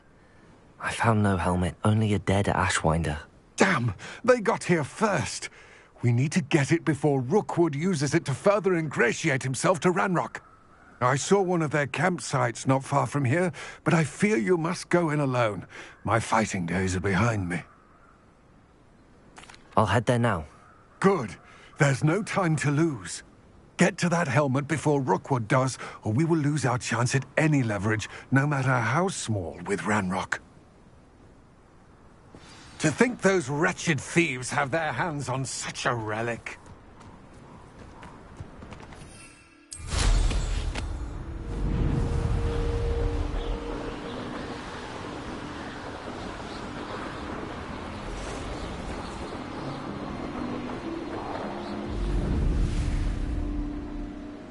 I found no helmet, only a dead Ashwinder. Damn! They got here first. We need to get it before Rookwood uses it to further ingratiate himself to Ranrock. I saw one of their campsites not far from here, but I fear you must go in alone. My fighting days are behind me. I'll head there now. Good. There's no time to lose. Get to that helmet before Rookwood does, or we will lose our chance at any leverage, no matter how small, with Ranrock. To think those wretched thieves have their hands on such a relic.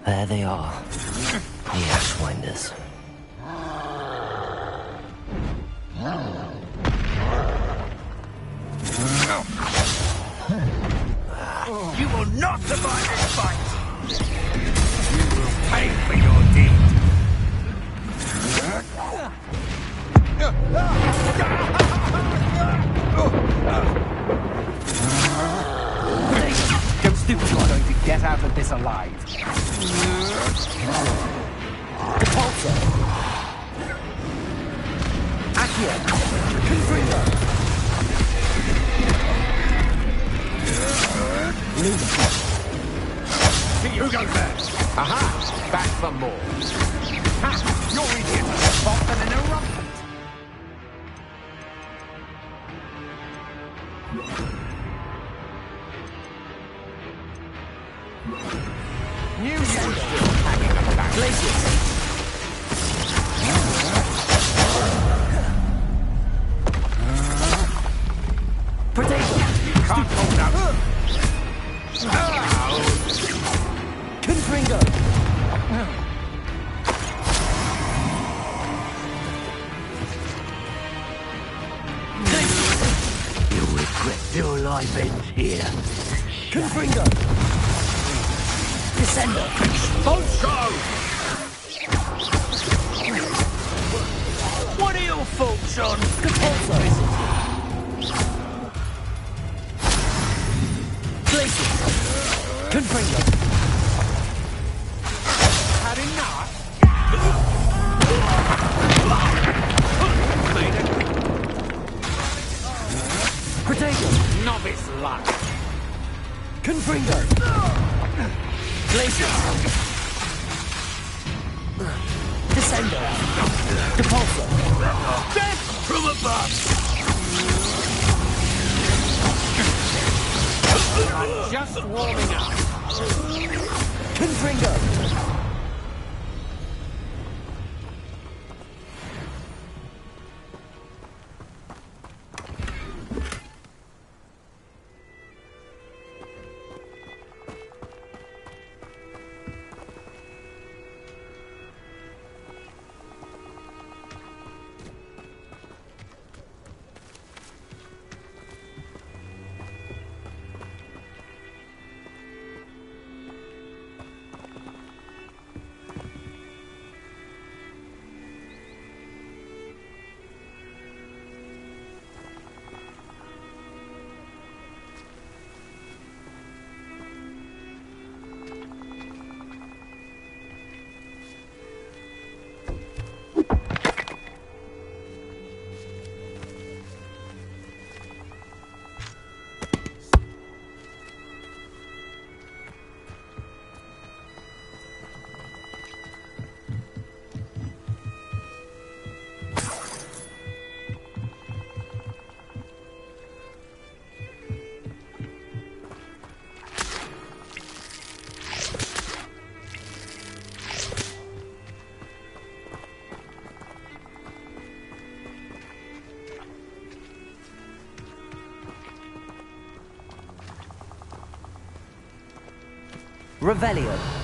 There they are, the Ashwinders. You will not survive this fight! You will pay for your deed! Don't stupid, you're going to get out of this alive. Depulso! Accio! Confringo! Who goes first? Aha! Back for more. Ha! You're idiots! Pop than an eruption! New you still hanging about. Glacius! Protego! Can't hold out. Confringo! You'll regret your life ends here. Confringo! Descendo! Expulso! son! Places! Confringo! Had enough? Protego! Novice luck! Confringo! Places! Descendo! Depulso! Death from above! I'm just warming up. Confringo! Revelio.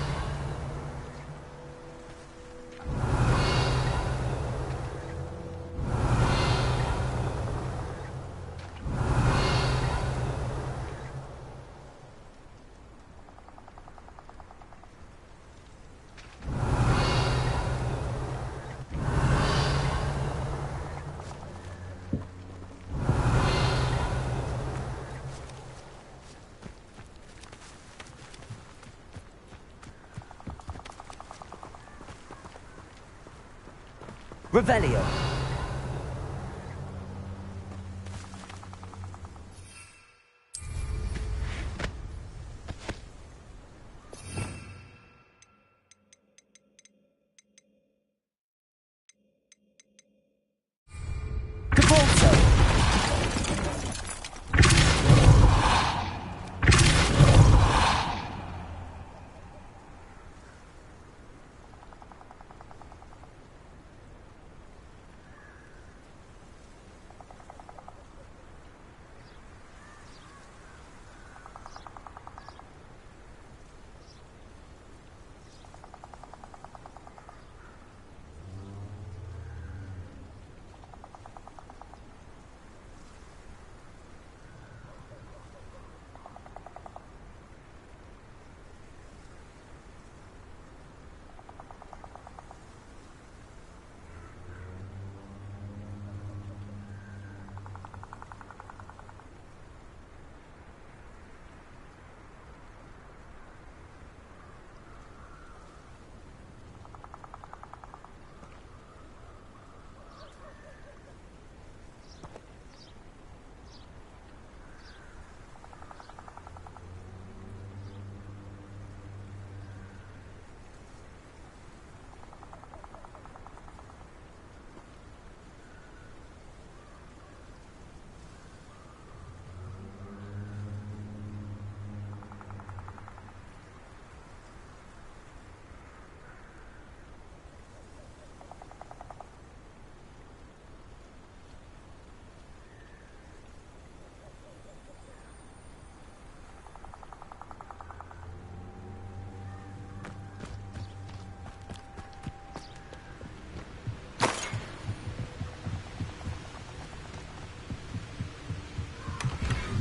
Revelio.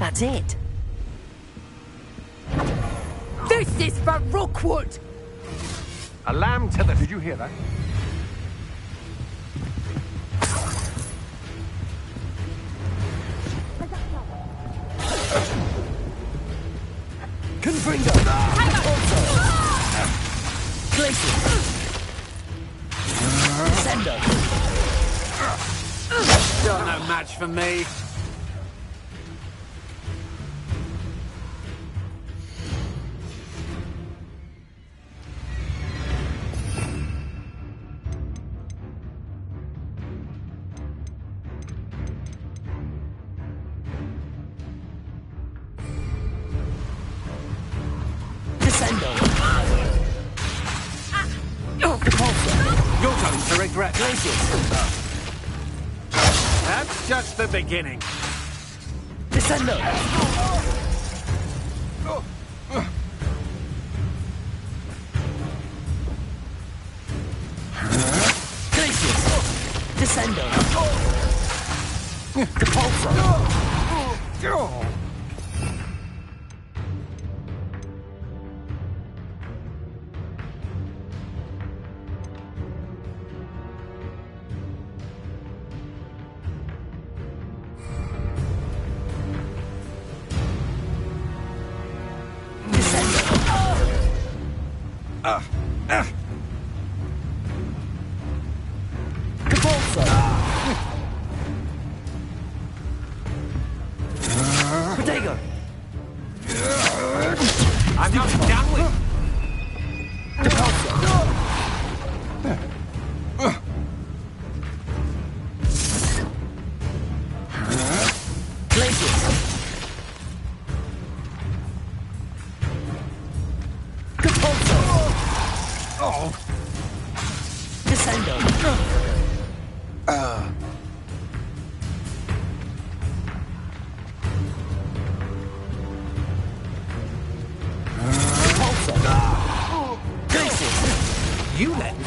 That's it. This is for Rookwood! A lamb to the... Did you hear that? Fringo! Glacier! Descendo! You're no match for me. You're going to regret this. That's just the beginning. Descendo! Glacius! Descendo! Depulso! Protego! I'm not done with. Glacius! Depulso! Oh. Descendo! You let me.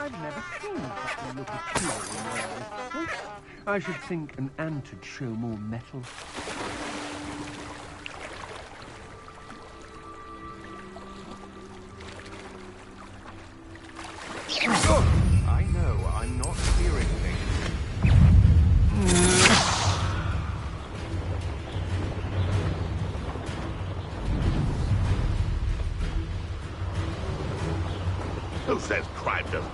I've never seen such a look of fear in my eyes. I should think an ant would show more metal. I know, I'm not hearing things. Who says crime doesn't?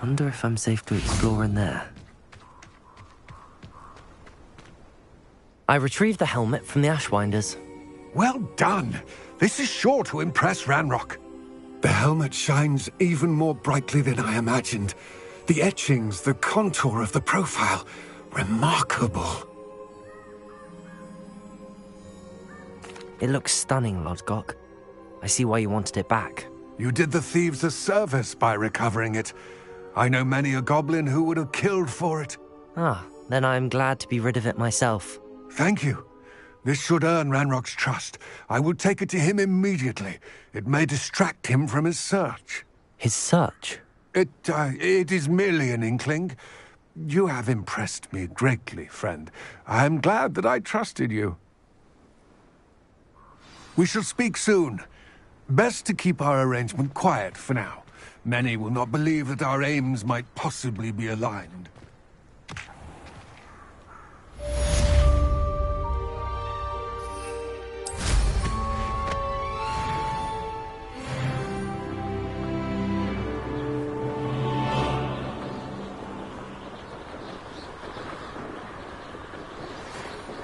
Wonder if I'm safe to explore in there. I retrieved the helmet from the Ashwinders. Well done. This is sure to impress Ranrock. The helmet shines even more brightly than I imagined. The etchings, the contour of the profile. Remarkable. It looks stunning, Lodgok. I see why you wanted it back. You did the thieves a service by recovering it. I know many a goblin who would have killed for it. Ah, then I'm glad to be rid of it myself. Thank you. This should earn Ranrock's trust. I will take it to him immediately. It may distract him from his search. His search? It is merely an inkling. You have impressed me greatly, friend. I am glad that I trusted you. We shall speak soon. Best to keep our arrangement quiet for now. Many will not believe that our aims might possibly be aligned.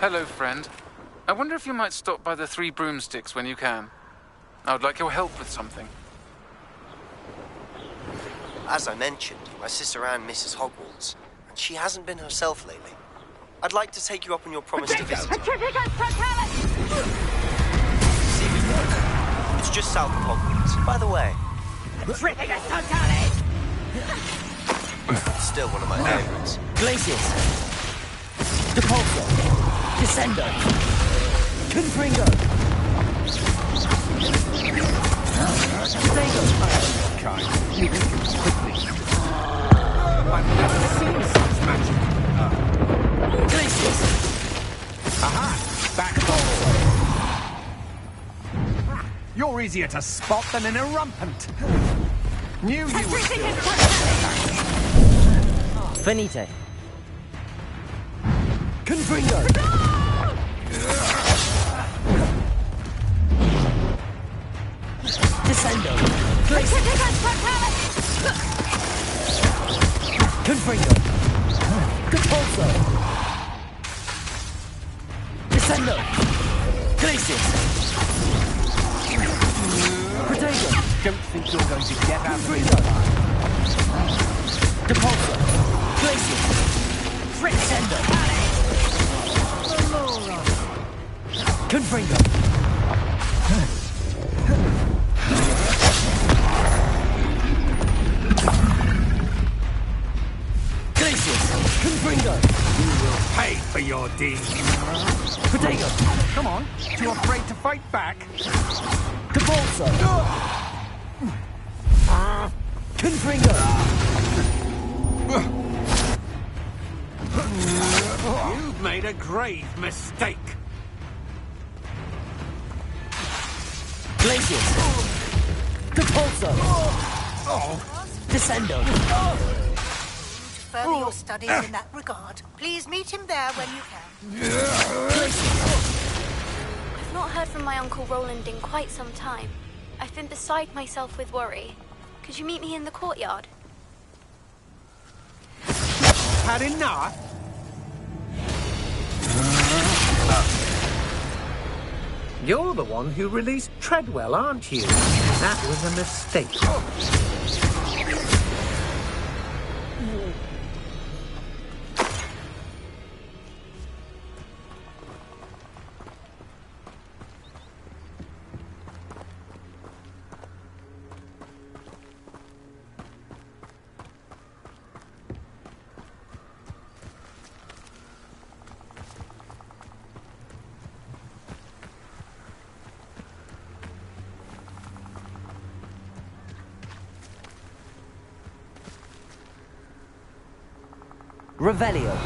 Hello, friend. I wonder if you might stop by the Three Broomsticks when you can. I would like your help with something. As I mentioned, my sister Anne misses Hogwarts, and she hasn't been herself lately. I'd like to take you up on your promise to visit. It's just south of Hogwarts. By the way, still one of my favorites. Glacius. Depulso. Descendo. Confringo. Potato. Kind. You can quickly. I've never seen such magic. Glacius. Aha! Back. You're easier to spot than an irrumpant. Knew you were still. Finite. Confringo. Descendo. Confringo. Depulso. Descendo. Glacius. Potato. Don't think you're going to get out of this. Depulso. Glacius. Descendo. Confringo. Glacius. Confringo. You will pay for your deeds. Potato. Come on. Too afraid to fight back? Depulso. Confringo. You've made a grave mistake. Glacius. Depulso. Descendo. Further your studies in that regard. Please meet him there when you can. I've not heard from my Uncle Roland in quite some time. I've been beside myself with worry. Could you meet me in the courtyard? Had enough? You're the one who released Treadwell, aren't you? That was a mistake. Revelio.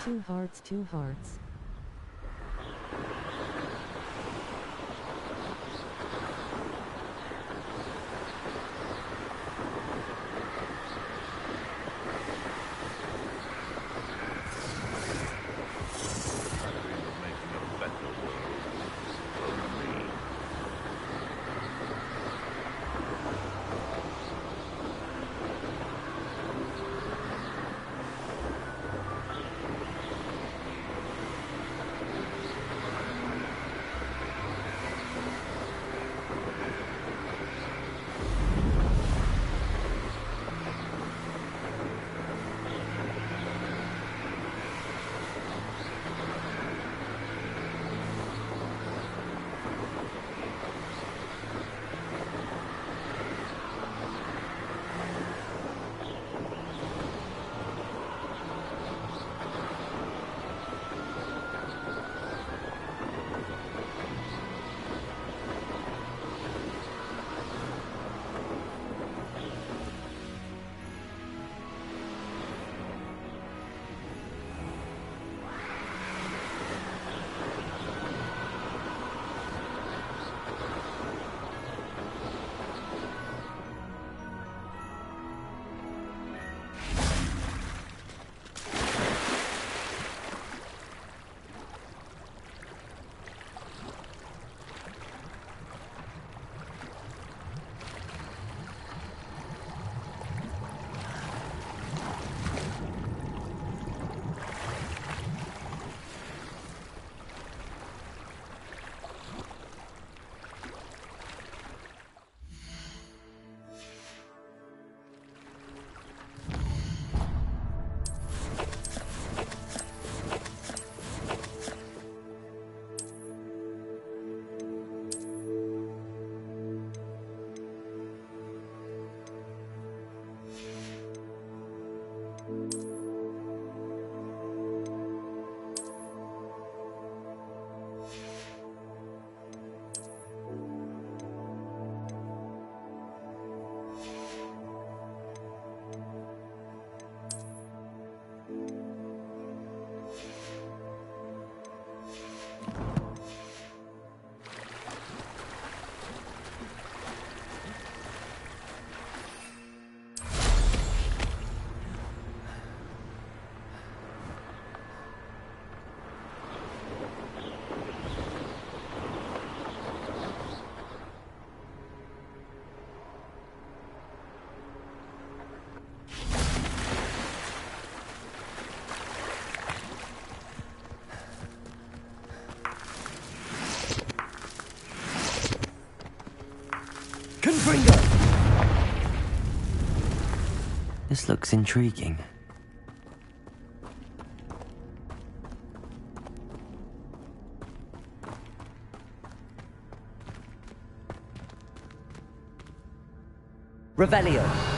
Two hearts, two hearts. This looks intriguing. Revelio.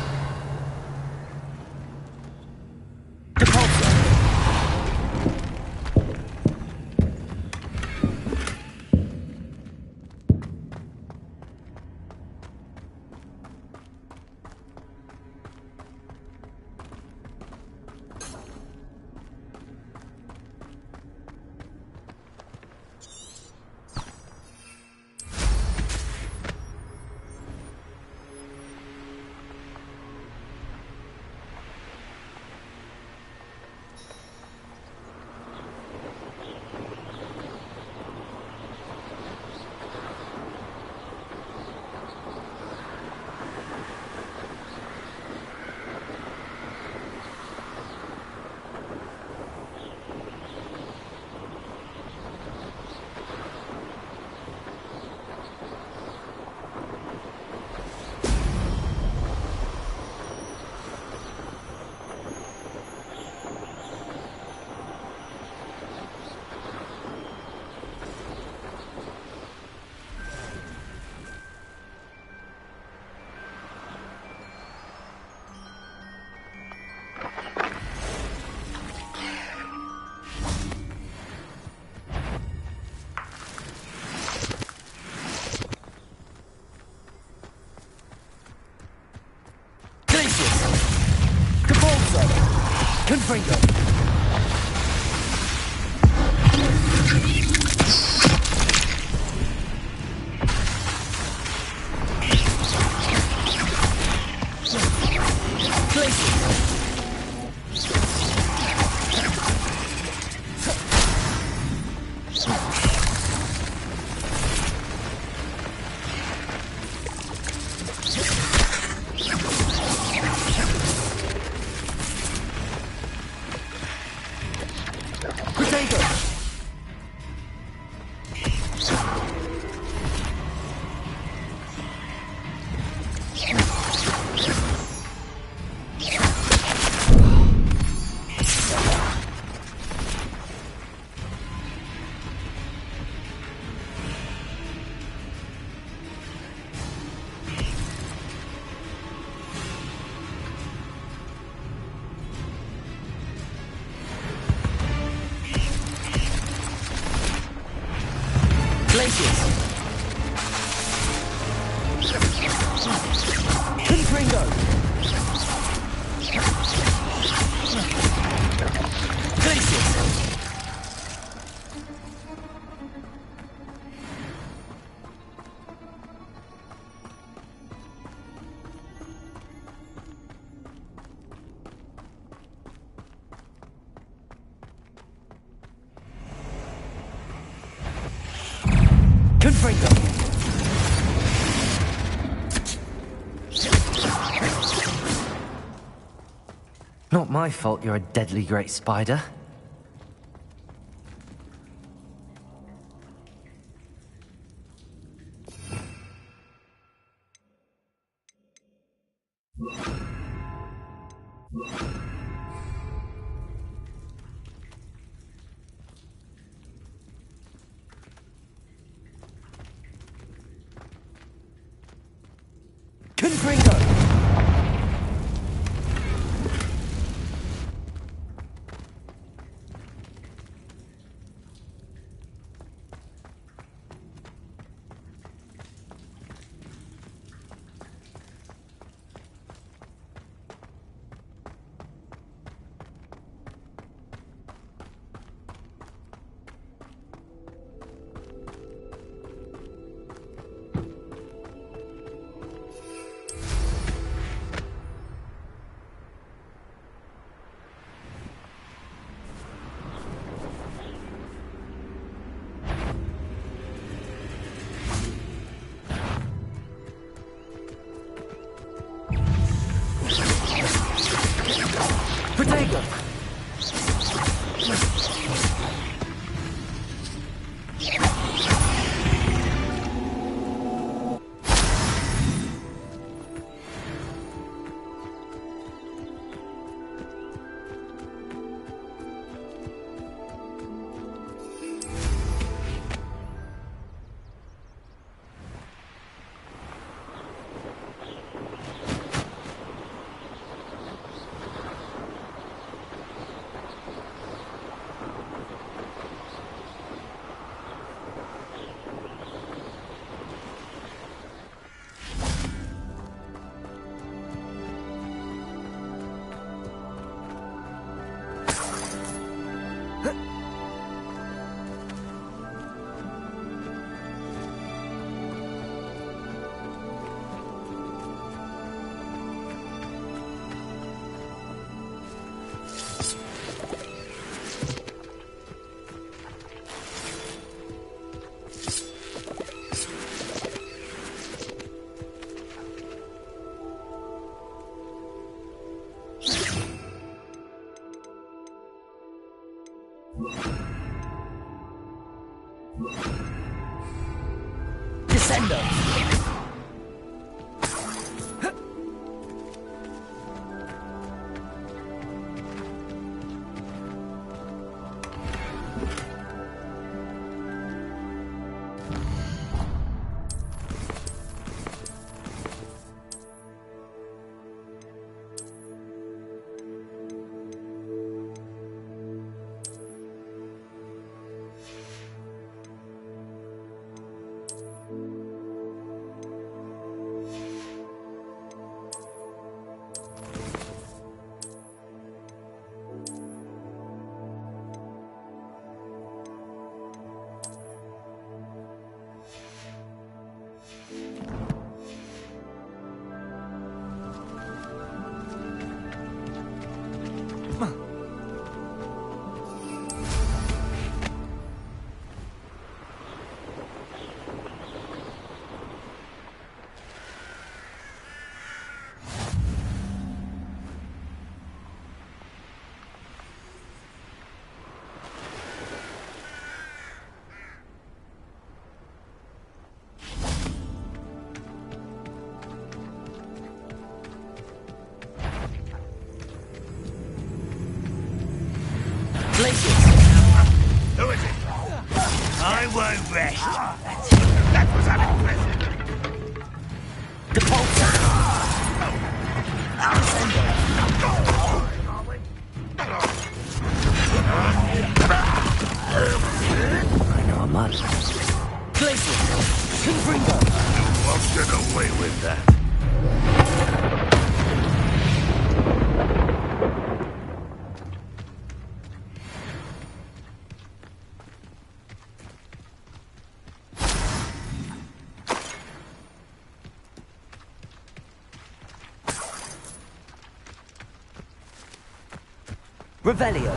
Confringo. Not my fault you're a deadly great spider. Descendo! Who is it? I won't rest. That was unimpressive. The pulsar! I know a much. Glacier! Confringo! You won't get away with that. Revelio.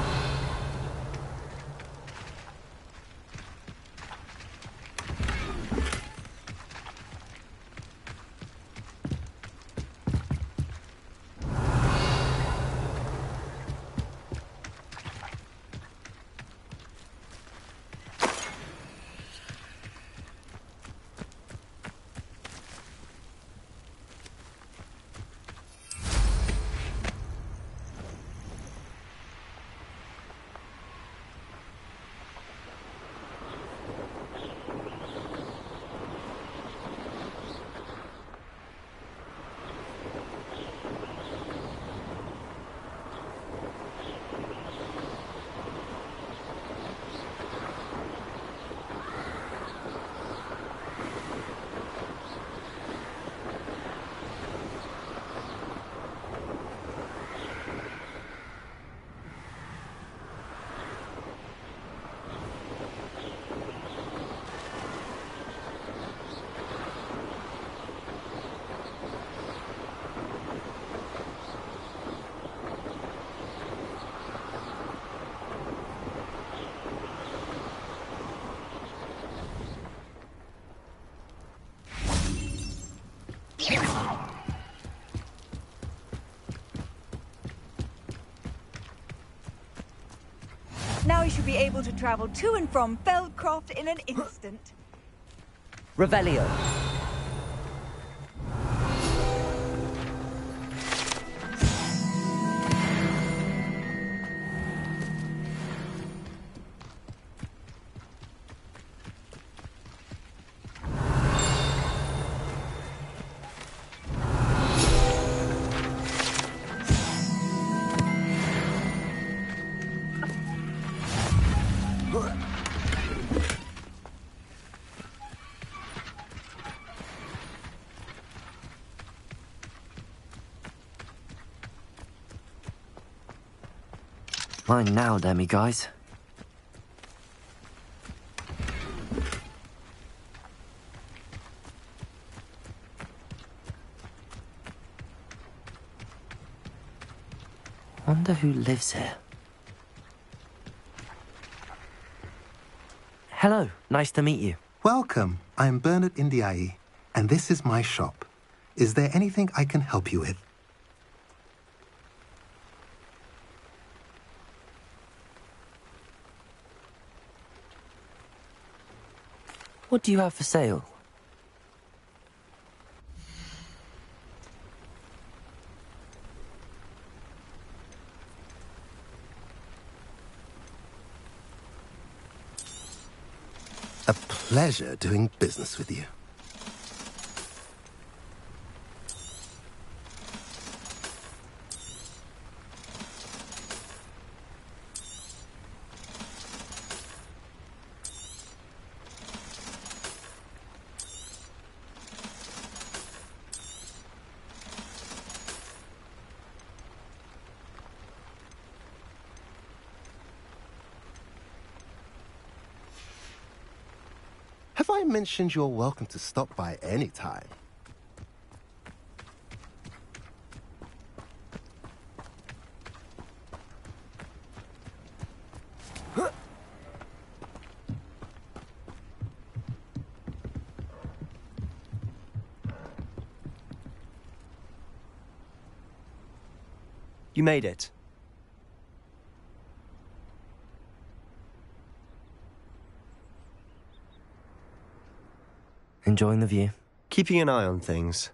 Now we should be able to travel to and from Feldcroft in an instant. Revelio. Mine now, guys. Wonder who lives here. Hello, nice to meet you. Welcome. I'm Bernard Indiai, and this is my shop. Is there anything I can help you with? What do you have for sale? A pleasure doing business with you. Have I mentioned you're welcome to stop by any time? You made it. Enjoying the view? Keeping an eye on things.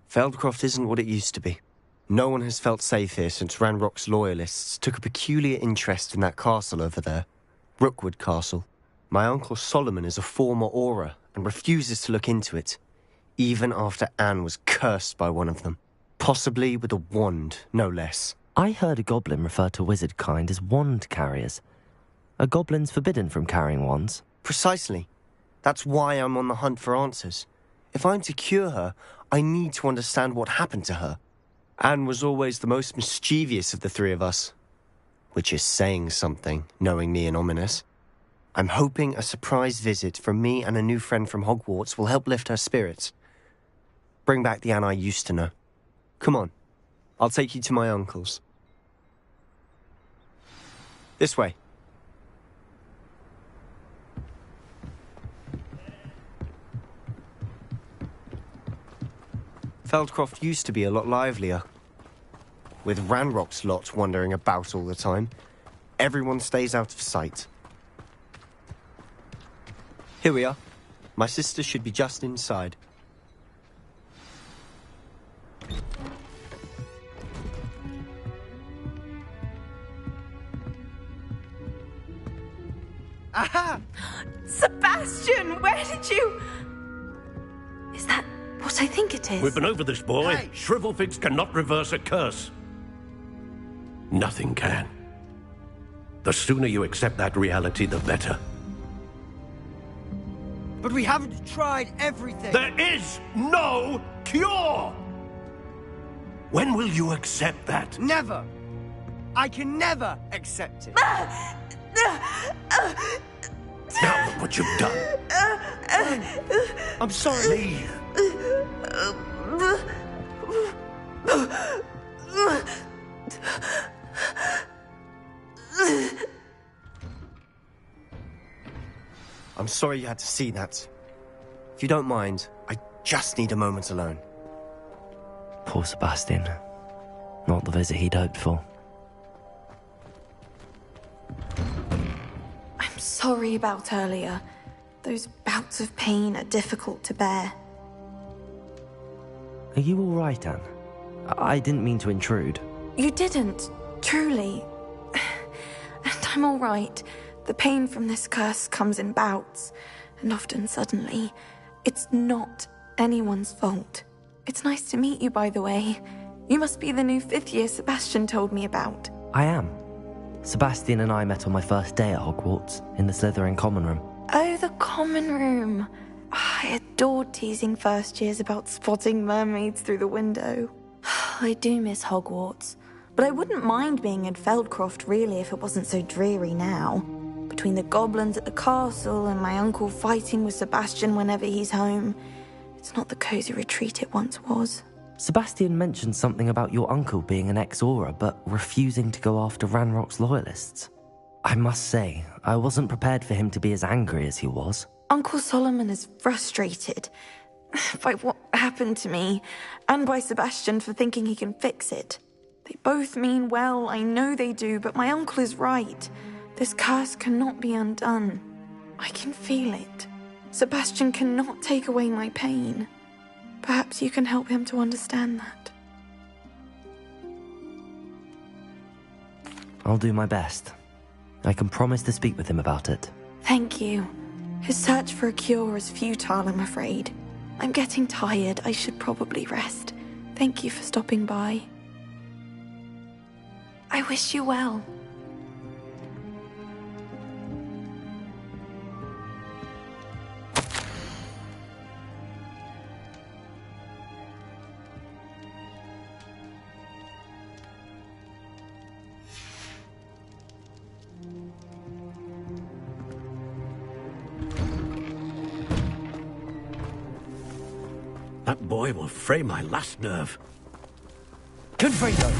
Feldcroft isn't what it used to be. No one has felt safe here since Ranrock's loyalists took a peculiar interest in that castle over there. Rookwood Castle. My uncle Solomon is a former Auror and refuses to look into it, even after Anne was cursed by one of them. Possibly with a wand, no less. I heard a goblin refer to wizard kind as wand carriers. Are goblins forbidden from carrying wands? Precisely. That's why I'm on the hunt for answers. If I'm to cure her, I need to understand what happened to her. Anne was always the most mischievous of the three of us. Which is saying something, knowing me and Ominous. I'm hoping a surprise visit from me and a new friend from Hogwarts will help lift her spirits. Bring back the Anne I used to know. Come on. I'll take you to my uncle's. This way. Feldcroft used to be a lot livelier. With Ranrock's lot wandering about all the time, everyone stays out of sight. Here we are. My sister should be just inside. Aha! Sebastian, where did you... Is that what I think it is? We've been over this, boy. Hey. Shrivelfigs cannot reverse a curse. Nothing can. The sooner you accept that reality, the better. But we haven't tried everything. There is no cure! When will you accept that? Never. I can never accept it. Now look what you've done. I'm sorry. Leave. I'm sorry you had to see that. If you don't mind, I just need a moment alone. Poor Sebastian. Not the visit he'd hoped for. I'm sorry about earlier. Those bouts of pain are difficult to bear. Are you all right, Anne? I didn't mean to intrude. You didn't, truly. And I'm all right. The pain from this curse comes in bouts, and often suddenly. It's not anyone's fault. It's nice to meet you, by the way. You must be the new 5th year Sebastian told me about. I am. Sebastian and I met on my first day at Hogwarts, in the Slytherin common room. Oh, the common room. I adored teasing first years about spotting mermaids through the window. I do miss Hogwarts, but I wouldn't mind being in Feldcroft really if it wasn't so dreary now. Between the goblins at the castle and my uncle fighting with Sebastian whenever he's home, it's not the cozy retreat it once was. Sebastian mentioned something about your uncle being an ex-Auror, but refusing to go after Ranrock's loyalists. I must say, I wasn't prepared for him to be as angry as he was. Uncle Solomon is frustrated by what happened to me, and by Sebastian for thinking he can fix it. They both mean well, I know they do, but my uncle is right. This curse cannot be undone. I can feel it. Sebastian cannot take away my pain. Perhaps you can help him to understand that. I'll do my best. I can promise to speak with him about it. Thank you. His search for a cure is futile, I'm afraid. I'm getting tired. I should probably rest. Thank you for stopping by. I wish you well. That boy will fray my last nerve. Confredo!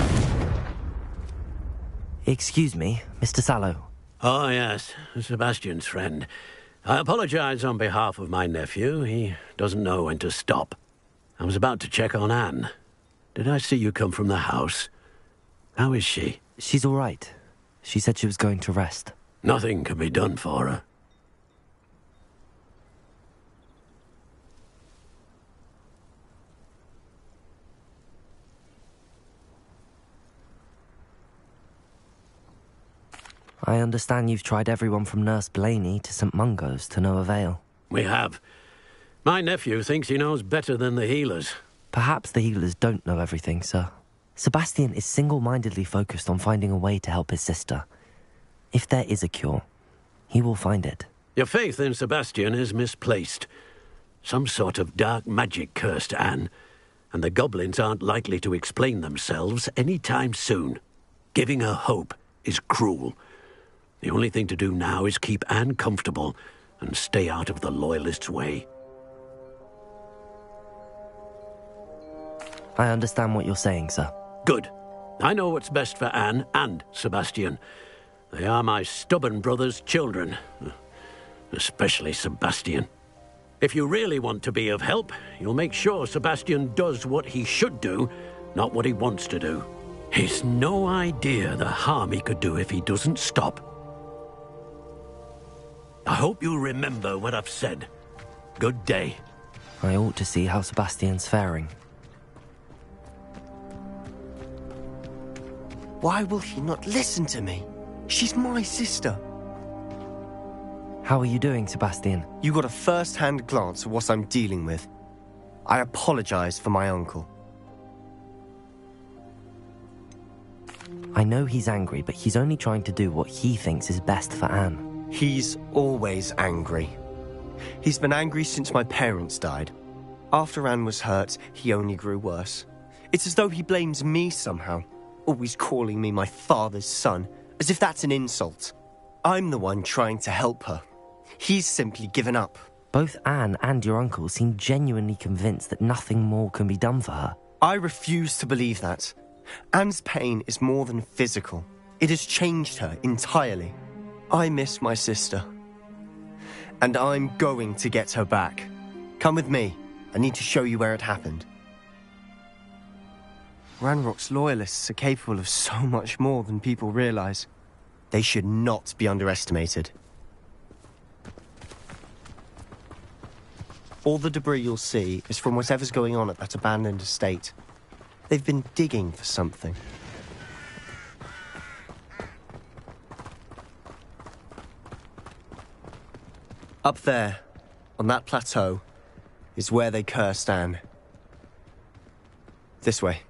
Excuse me, Mr. Sallow. Oh, yes, Sebastian's friend. I apologize on behalf of my nephew. He doesn't know when to stop. I was about to check on Anne. Did I see you come from the house? How is she? She's all right. She said she was going to rest. Nothing can be done for her. I understand you've tried everyone from Nurse Blaney to St. Mungo's to no avail. We have. My nephew thinks he knows better than the healers. Perhaps the healers don't know everything, sir. Sebastian is single-mindedly focused on finding a way to help his sister. If there is a cure, he will find it. Your faith in Sebastian is misplaced. Some sort of dark magic cursed Anne, and the goblins aren't likely to explain themselves any time soon. Giving her hope is cruel. The only thing to do now is keep Anne comfortable and stay out of the Loyalists' way. I understand what you're saying, sir. Good. I know what's best for Anne and Sebastian. They are my stubborn brother's children. Especially Sebastian. If you really want to be of help, you'll make sure Sebastian does what he should do, not what he wants to do. He's no idea the harm he could do if he doesn't stop. I hope you'll remember what I've said. Good day. I ought to see how Sebastian's faring. Why will he not listen to me? She's my sister. How are you doing, Sebastian? You got a first-hand glance of what I'm dealing with. I apologize for my uncle. I know he's angry, but he's only trying to do what he thinks is best for Anne. He's always angry. He's been angry since my parents died. After Anne was hurt, he only grew worse. It's as though he blames me somehow, always calling me my father's son, as if that's an insult. I'm the one trying to help her. He's simply given up. Both Anne and your uncle seem genuinely convinced that nothing more can be done for her. I refuse to believe that. Anne's pain is more than physical. It has changed her entirely. I miss my sister. And I'm going to get her back. Come with me. I need to show you where it happened. Ranrock's loyalists are capable of so much more than people realize. They should not be underestimated. All the debris you'll see is from whatever's going on at that abandoned estate. They've been digging for something. Up there, on that plateau, is where they cursed Anne. This way.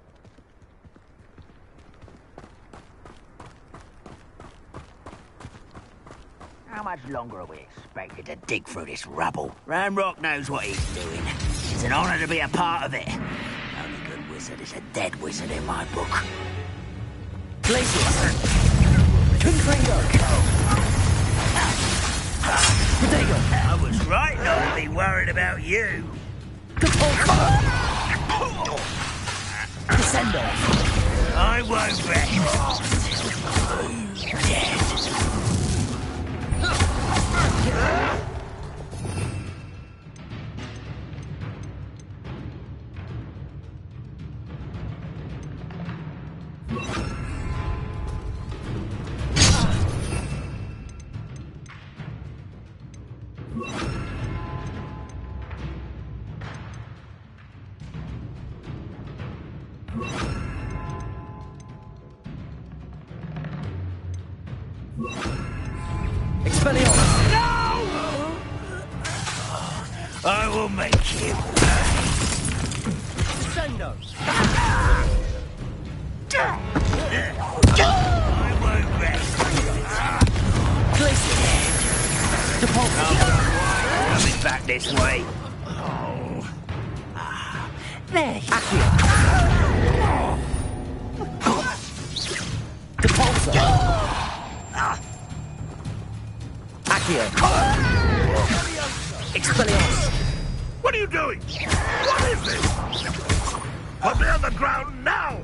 How much longer are we expected to dig through this rubble? Ranrock knows what he's doing. It's an honor to be a part of it. Only good wizard is a dead wizard in my book. Glacius! Confredo! Protego! I was right not to be worried about you. Descendo! I won't rest. Dead. Expelliarmus! No! I will make you. Descendo! I won't rest. Coming back this way. There. Accio. Depulsor. Accio. Expelliarmus. What are you doing? What is this? Put me on the ground now!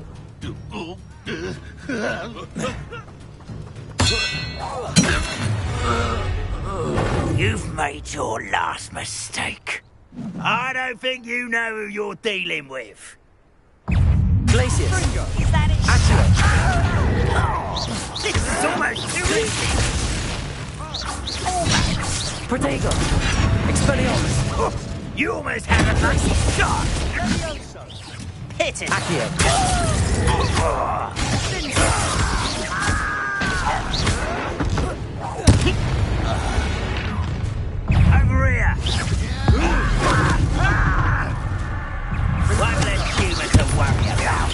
You've made your last mistake. I don't think you know who you're dealing with. Glacius. Is that it? Accio. This is almost too easy. Protego. Expelliarmus. You almost had a nice shot. Hit it. Accio. Over here. One less human to worry about.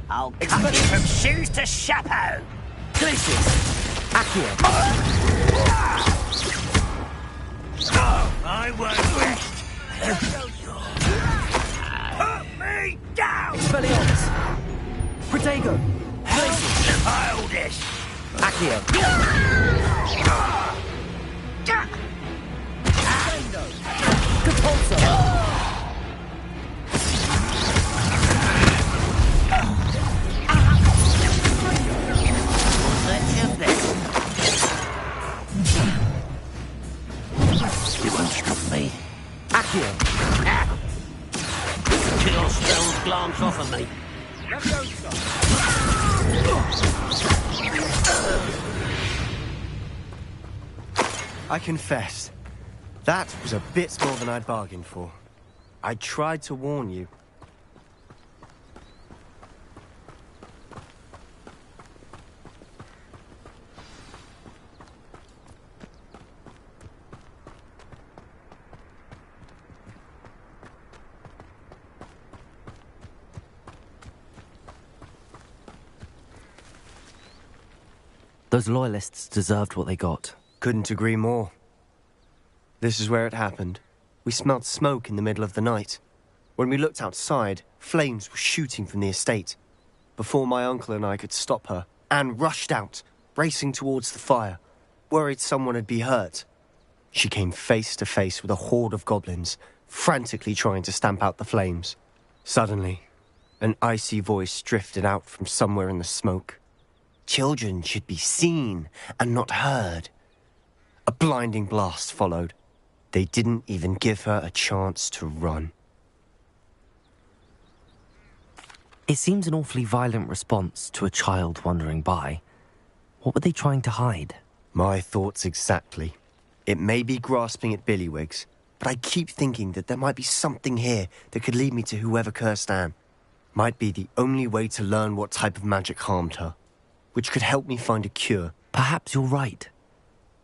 I'll cut you from shoes to chapeau. Glacius. Accio. I won't rest. Put me down! Expelliarmus. Protego. Glacius. I'll this. Accio. Depulsor. You won't stop me. Accio. Kill spells glance off of me. I confess, that was a bit more than I'd bargained for. I tried to warn you. Those loyalists deserved what they got. Couldn't agree more. This is where it happened. We smelled smoke in the middle of the night. When we looked outside, flames were shooting from the estate. Before my uncle and I could stop her, Anne rushed out, racing towards the fire, worried someone would be hurt. She came face to face with a horde of goblins, frantically trying to stamp out the flames. Suddenly, an icy voice drifted out from somewhere in the smoke. Children should be seen and not heard. A blinding blast followed. They didn't even give her a chance to run. It seems an awfully violent response to a child wandering by. What were they trying to hide? My thoughts exactly. It may be grasping at Billywigs, but I keep thinking that there might be something here that could lead me to whoever cursed Anne. Might be the only way to learn what type of magic harmed her, which could help me find a cure. Perhaps you're right.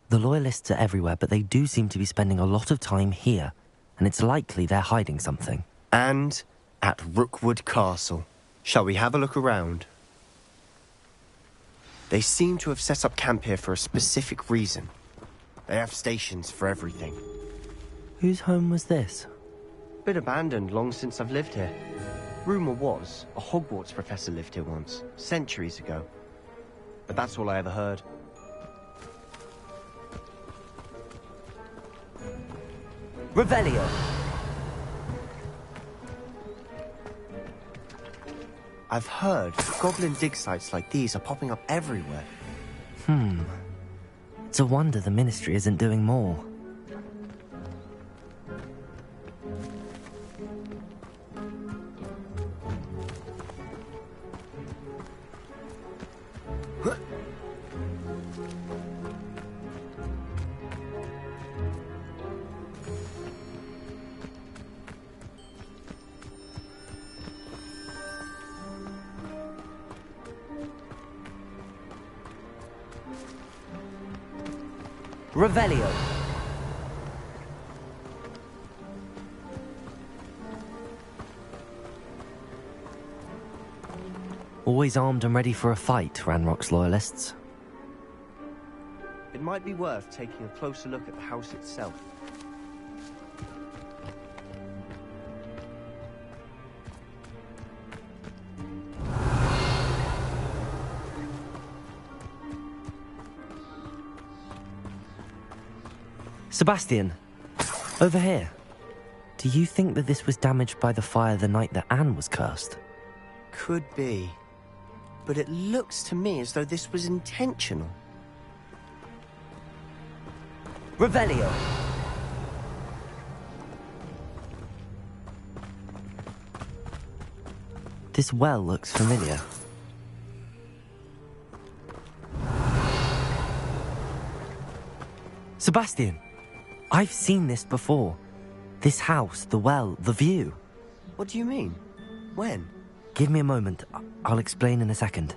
The Loyalists are everywhere, but they do seem to be spending a lot of time here, and it's likely they're hiding something. And at Rookwood Castle. Shall we have a look around? They seem to have set up camp here for a specific reason. They have stations for everything. Whose home was this? Been abandoned long since I've lived here. Rumour was, a Hogwarts professor lived here once, centuries ago. But that's all I ever heard. Revelio. I've heard goblin dig sites like these are popping up everywhere. It's a wonder the Ministry isn't doing more. Revelio. Always armed and ready for a fight, Ranrock's loyalists. It might be worth taking a closer look at the house itself. Sebastian, over here. Do you think that this was damaged by the fire the night that Anne was cursed? Could be. But it looks to me as though this was intentional. Revelio. This well looks familiar. Sebastian, I've seen this before. This house, the well, the view. What do you mean? When? Give me a moment. I'll explain in a second.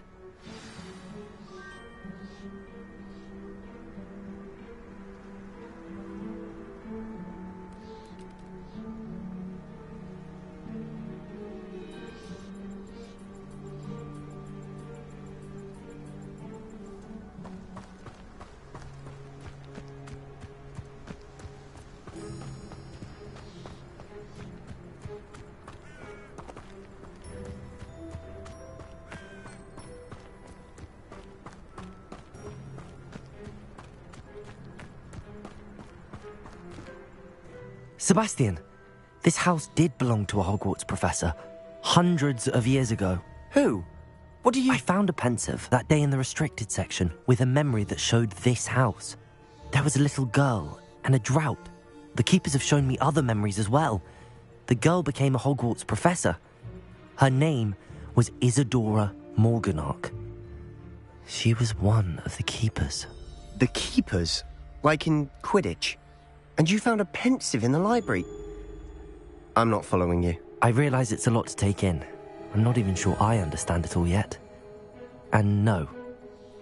Sebastian, this house did belong to a Hogwarts professor, hundreds of years ago. Who? What do you... I found a pensive that day in the restricted section with a memory that showed this house. There was a little girl and a drought. The keepers have shown me other memories as well. The girl became a Hogwarts professor. Her name was Isadora Morganach. She was one of the keepers. The keepers? Like in Quidditch? And you found a pensive in the library? I'm not following you. I realise it's a lot to take in. I'm not even sure I understand it all yet. And no,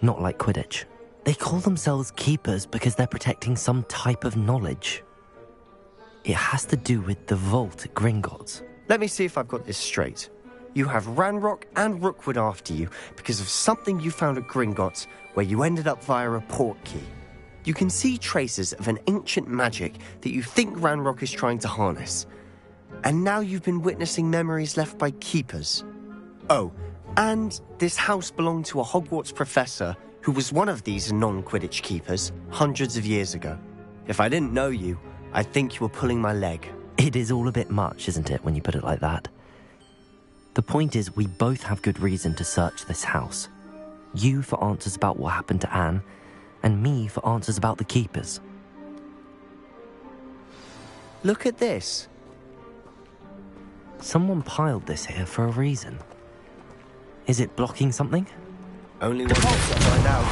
not like Quidditch. They call themselves keepers because they're protecting some type of knowledge. It has to do with the vault at Gringotts. Let me see if I've got this straight. You have Ranrock and Rookwood after you because of something you found at Gringotts where you ended up via a portkey. You can see traces of an ancient magic that you think Ranrock is trying to harness. And now you've been witnessing memories left by keepers. Oh, and this house belonged to a Hogwarts professor who was one of these non-Quidditch keepers hundreds of years ago. If I didn't know you, I'd think you were pulling my leg. It is all a bit much, isn't it, when you put it like that? The point is, we both have good reason to search this house. You for answers about what happened to Anne, and me for answers about the keepers. Look at this. Someone piled this here for a reason. Is it blocking something? Only one gets to find out.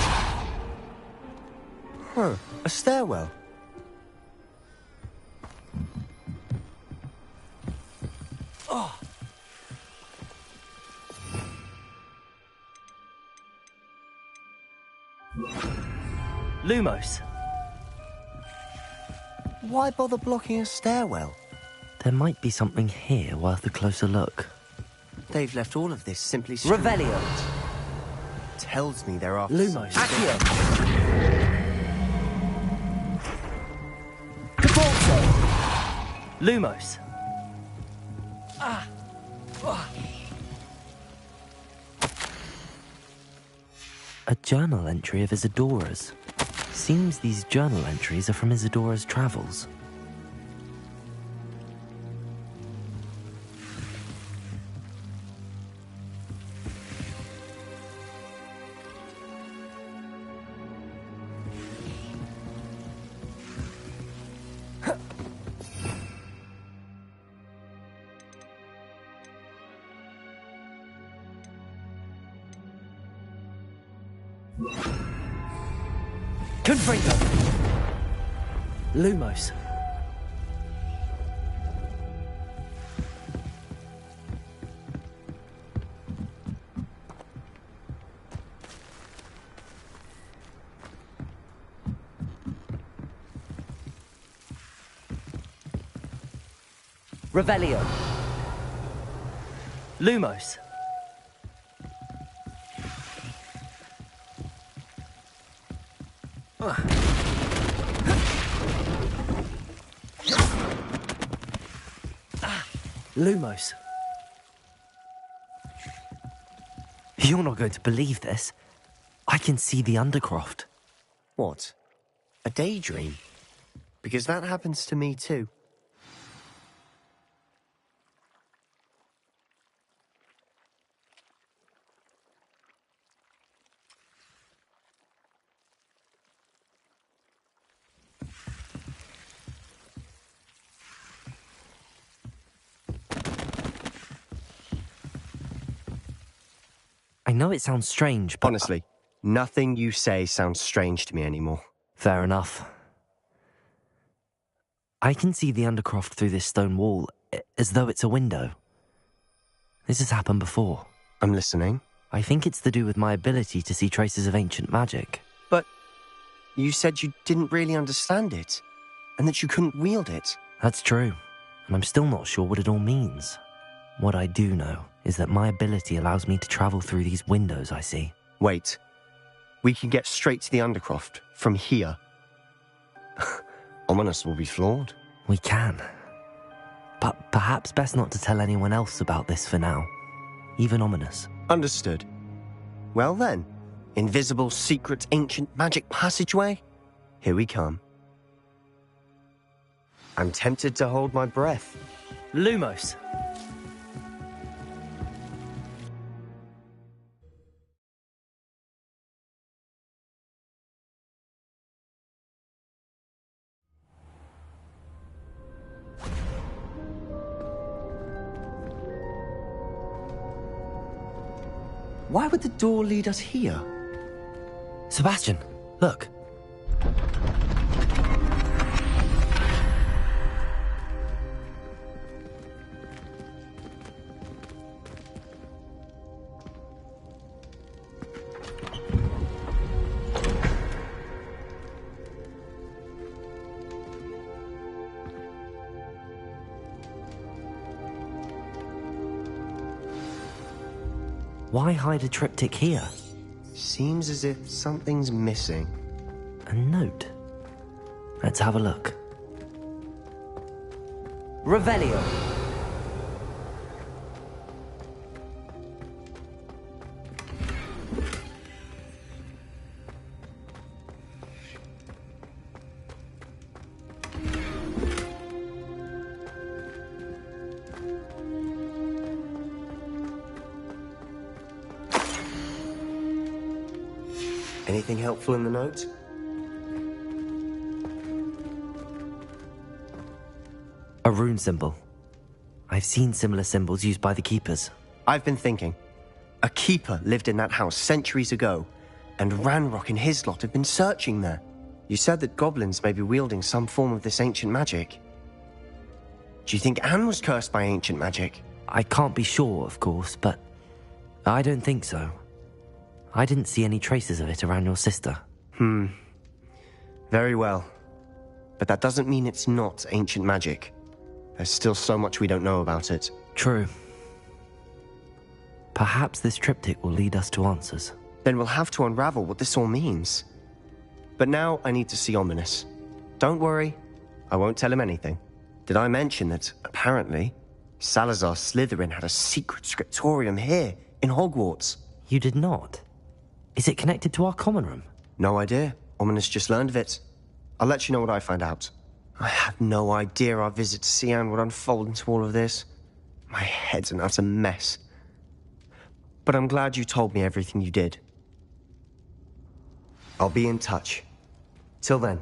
Huh, a stairwell. Oh. Lumos. Why bother blocking a stairwell? There might be something here worth a closer look. They've left all of this simply Revelio. Tells me there are Lumos. Accio. Lumos. A journal entry of Isadora's. Seems these journal entries are from Isadora's travels. Confringo! Lumos. Revelio. Lumos. Lumos. You're not going to believe this. I can see the Undercroft. What? A daydream? Because that happens to me too. I know it sounds strange, but... Honestly, nothing you say sounds strange to me anymore. Fair enough. I can see the Undercroft through this stone wall, as though it's a window. This has happened before. I'm listening. I think it's to do with my ability to see traces of ancient magic. But you said you didn't really understand it, and that you couldn't wield it. That's true, and I'm still not sure what it all means. What I do know is that my ability allows me to travel through these windows I see. Wait. We can get straight to the Undercroft from here. Ominous will be flawed. We can. But perhaps best not to tell anyone else about this for now. Even Ominous. Understood. Well then, invisible, secret, ancient magic passageway? Here we come. I'm tempted to hold my breath. Lumos. Why would the door lead us here? Sebastian, look. Why hide a triptych here? Seems as if something's missing. A note. Let's have a look. Revelio. Anything helpful in the note? A rune symbol. I've seen similar symbols used by the keepers. I've been thinking. A keeper lived in that house centuries ago, and Ranrock and his lot have been searching there. You said that goblins may be wielding some form of this ancient magic. Do you think Anne was cursed by ancient magic? I can't be sure, of course, but I don't think so. I didn't see any traces of it around your sister. Very well. But that doesn't mean it's not ancient magic. There's still so much we don't know about it. True. Perhaps this triptych will lead us to answers. Then we'll have to unravel what this all means. But now I need to see Ominous. Don't worry, I won't tell him anything. Did I mention that, apparently, Salazar Slytherin had a secret scriptorium here, in Hogwarts? You did not? Is it connected to our common room? No idea. Ominous just learned of it. I'll let you know what I find out. I had no idea our visit to Cian would unfold into all of this. My head's an utter mess. But I'm glad you told me everything you did. I'll be in touch. Till then.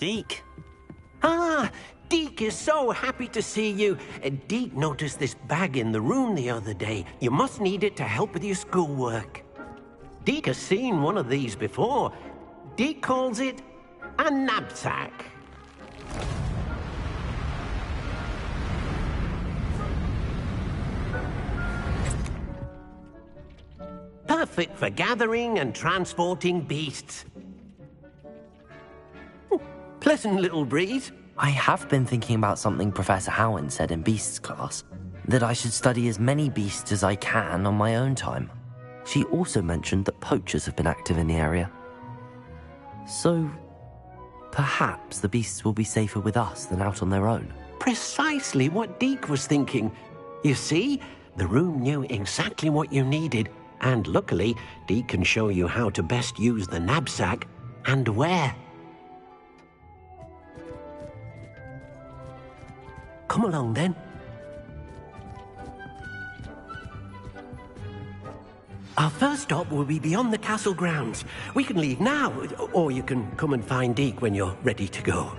Deke. Ah, Deke is so happy to see you. Deke noticed this bag in the room the other day. You must need it to help with your schoolwork. Deke has seen one of these before. Deke calls it a knapsack. Perfect for gathering and transporting beasts. Pleasant little breeze. I have been thinking about something Professor Howard said in Beasts class, that I should study as many beasts as I can on my own time. She also mentioned that poachers have been active in the area. So, perhaps the beasts will be safer with us than out on their own. Precisely what Deke was thinking. You see, the room knew exactly what you needed, and luckily, Deke can show you how to best use the knapsack and where. Come along, then. Our first stop will be beyond the castle grounds. We can leave now, or you can come and find Deke when you're ready to go.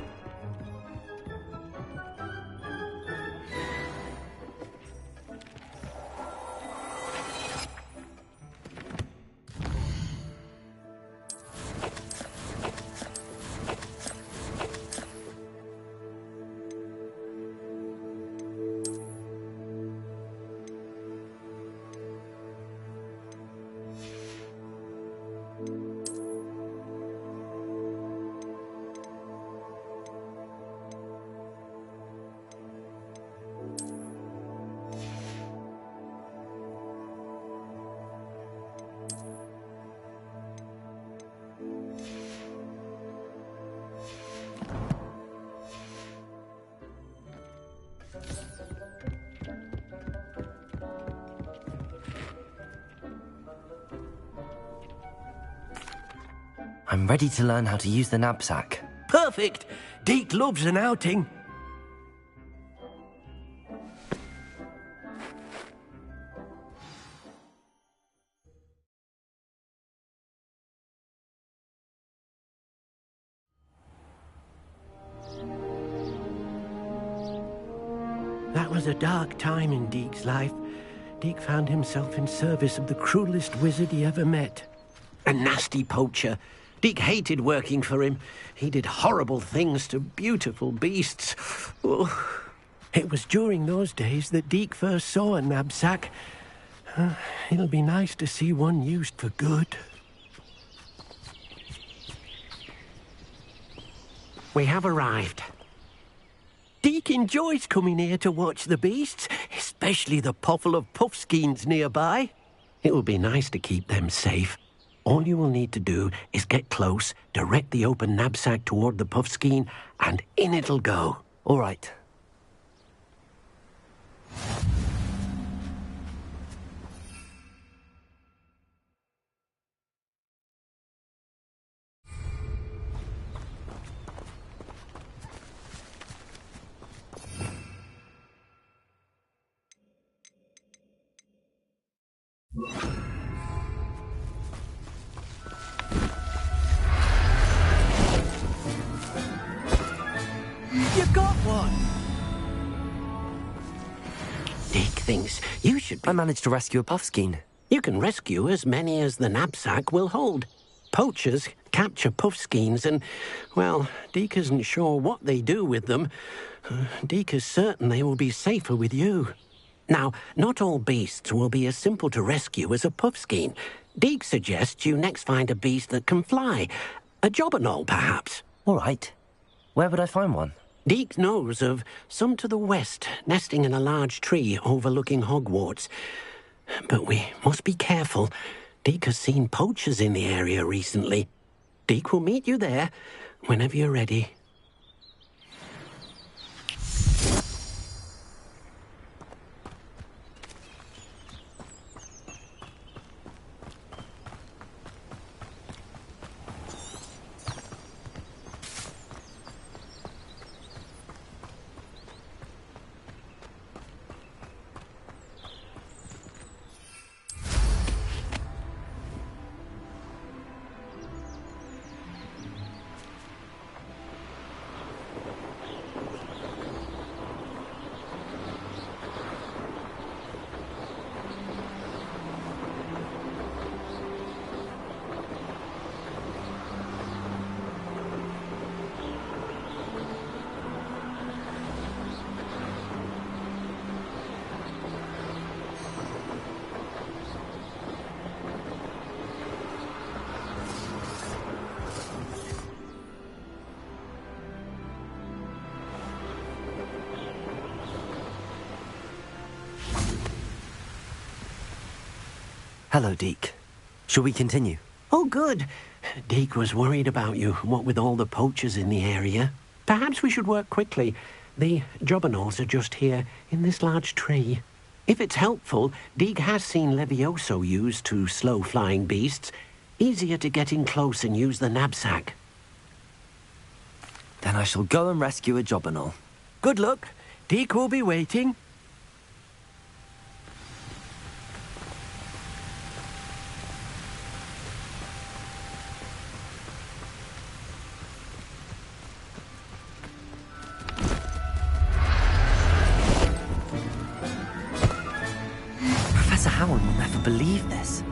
I'm ready to learn how to use the knapsack. Perfect! Deke loves an outing. That was a dark time in Deke's life. Deke found himself in service of the cruelest wizard he ever met. A nasty poacher. Deke hated working for him. He did horrible things to beautiful beasts. Oh. It was during those days that Deke first saw a knapsack. It'll be nice to see one used for good. We have arrived. Deke enjoys coming here to watch the beasts, especially the potful of puffskeins nearby. It will be nice to keep them safe. All you will need to do is get close, direct the open knapsack toward the puffskein, and in it'll go. All right. You got one! Deke thinks you should be... I managed to rescue a puffskein. You can rescue as many as the knapsack will hold. Poachers capture puffskeins and, well, Deke isn't sure what they do with them. Deke is certain they will be safer with you. Now, not all beasts will be as simple to rescue as a puffskein. Deke suggests you next find a beast that can fly. A jobberknoll, perhaps. All right. Where would I find one? Deke knows of some to the west, nesting in a large tree overlooking Hogwarts. But we must be careful. Deke has seen poachers in the area recently. Deke will meet you there whenever you're ready. Hello, Deke. Shall we continue? Oh, good. Deke was worried about you, what with all the poachers in the area. Perhaps we should work quickly. The jobberknolls are just here, in this large tree. If it's helpful, Deke has seen Levioso used to slow flying beasts. Easier to get in close and use the knapsack. Then I shall go and rescue a jobberknoll. Good luck. Deke will be waiting. Professor Howard will never believe this.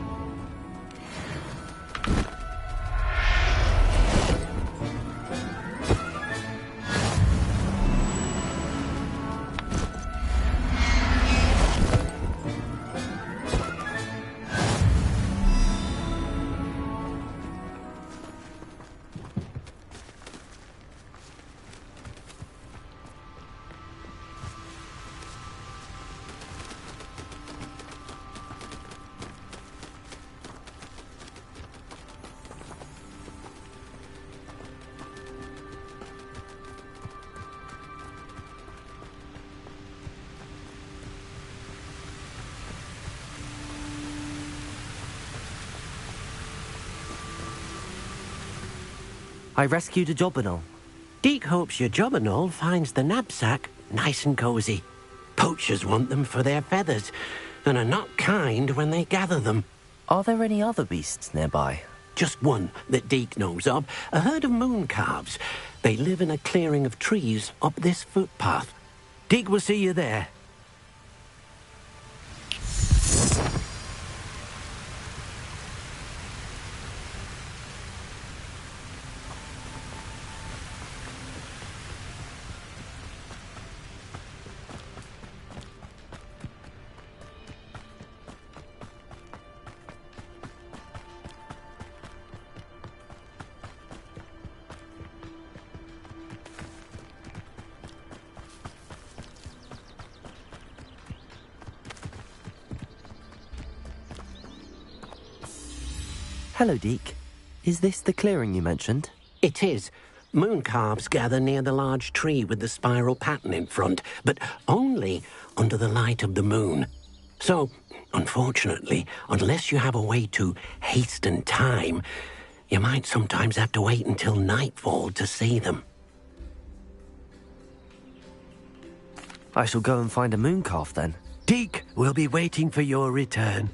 I rescued a jobberknoll. Deke hopes your jobberknoll finds the knapsack nice and cosy. Poachers want them for their feathers, and are not kind when they gather them. Are there any other beasts nearby? Just one that Deke knows of, a herd of moon calves. They live in a clearing of trees up this footpath. Deke will see you there. Hello, Deke. Is this the clearing you mentioned? It is. Moon calves gather near the large tree with the spiral pattern in front, but only under the light of the moon. So, unfortunately, unless you have a way to hasten time, you might sometimes have to wait until nightfall to see them. I shall go and find a moon calf then. Deke will be waiting for your return.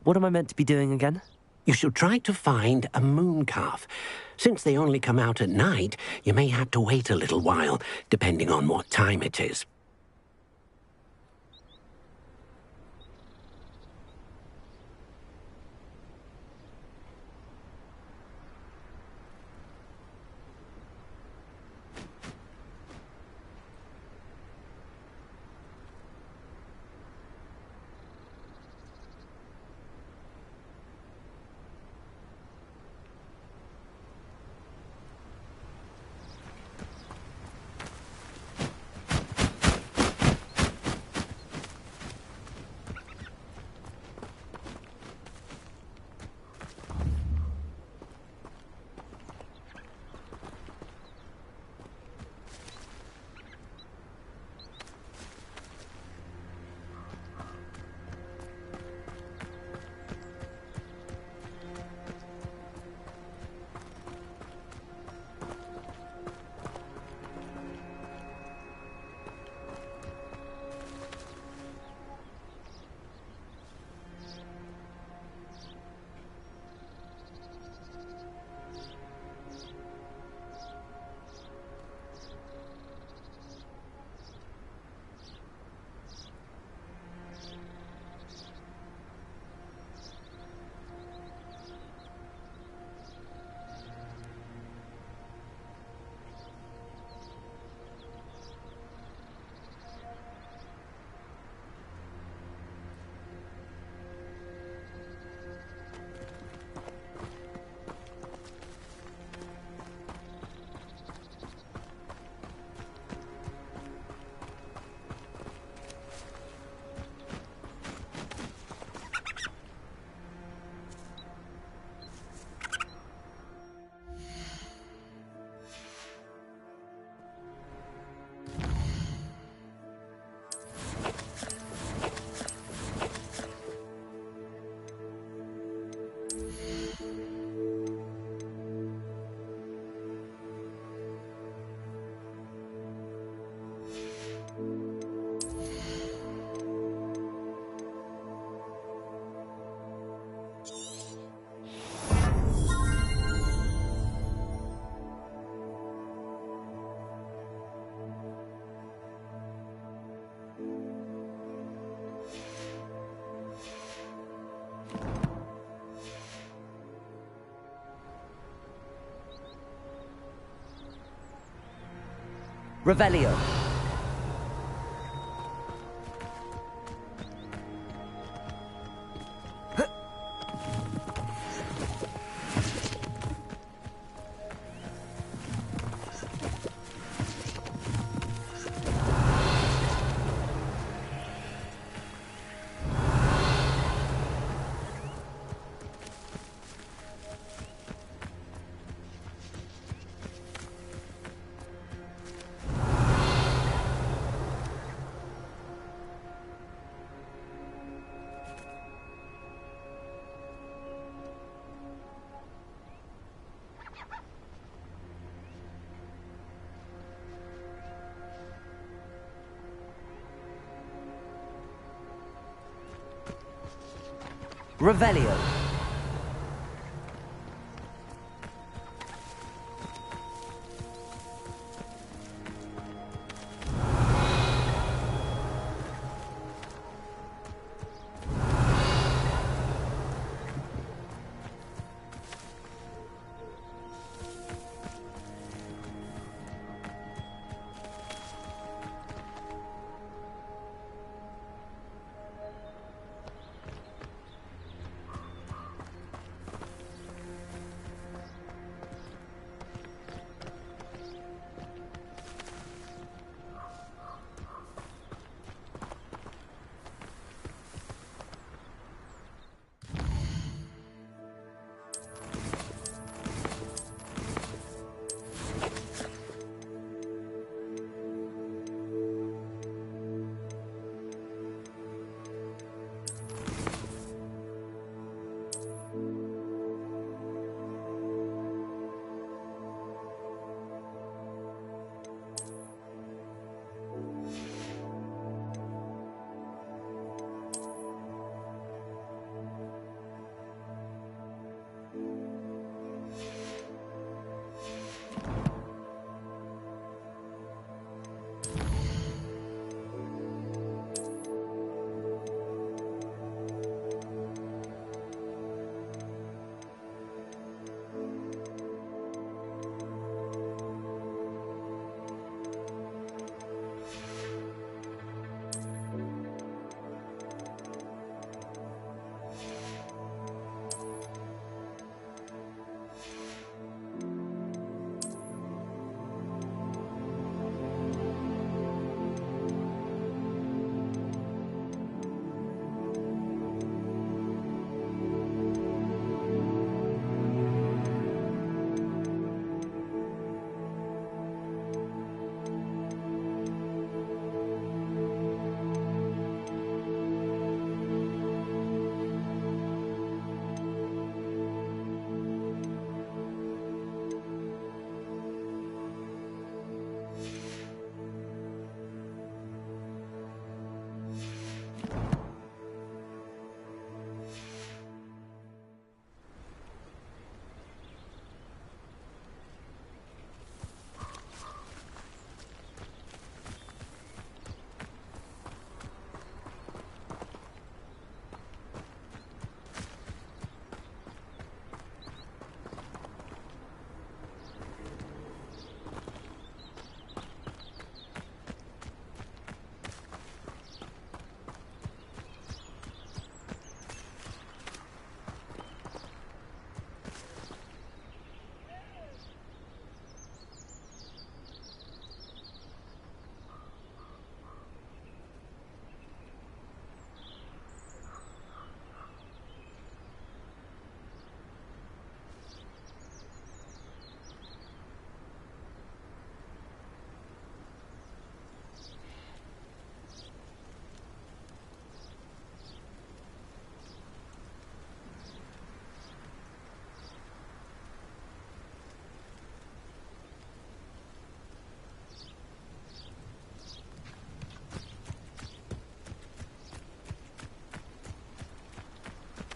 What am I meant to be doing again? You should try to find a moon calf. Since they only come out at night, you may have to wait a little while, depending on what time it is. Revelio. Revelio.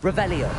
Revelio.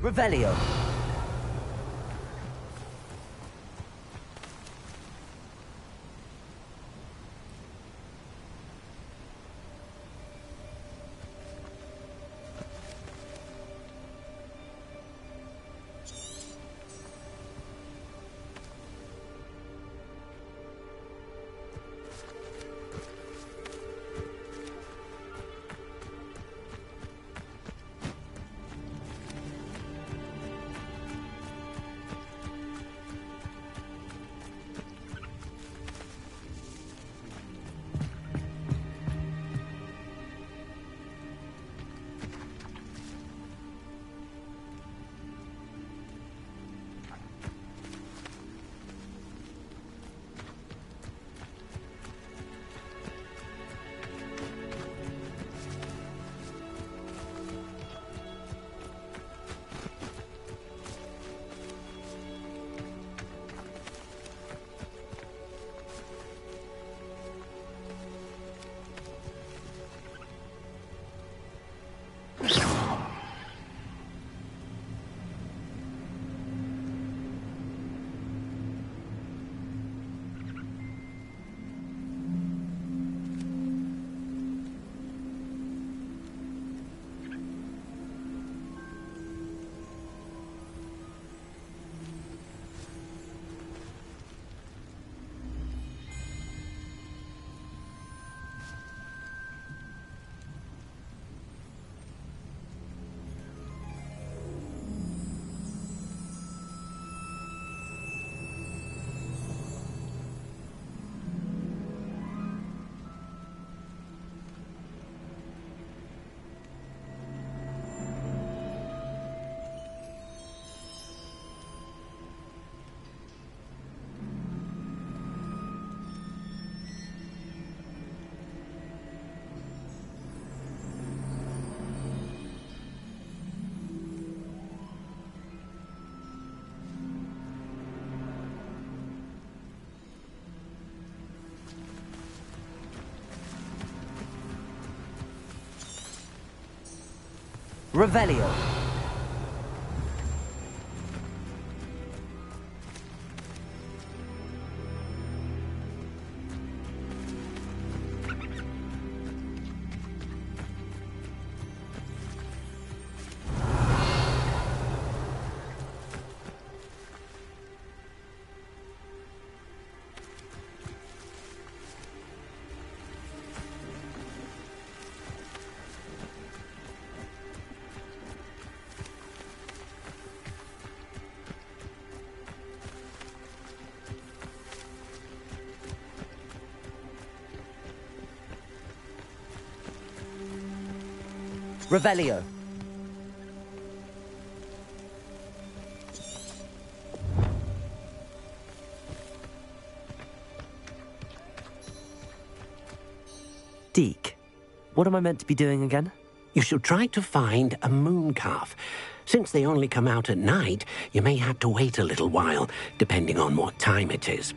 Revelio. Revelio. Revelio. Deke, what am I meant to be doing again? You should try to find a moon calf. Since they only come out at night, you may have to wait a little while, depending on what time it is.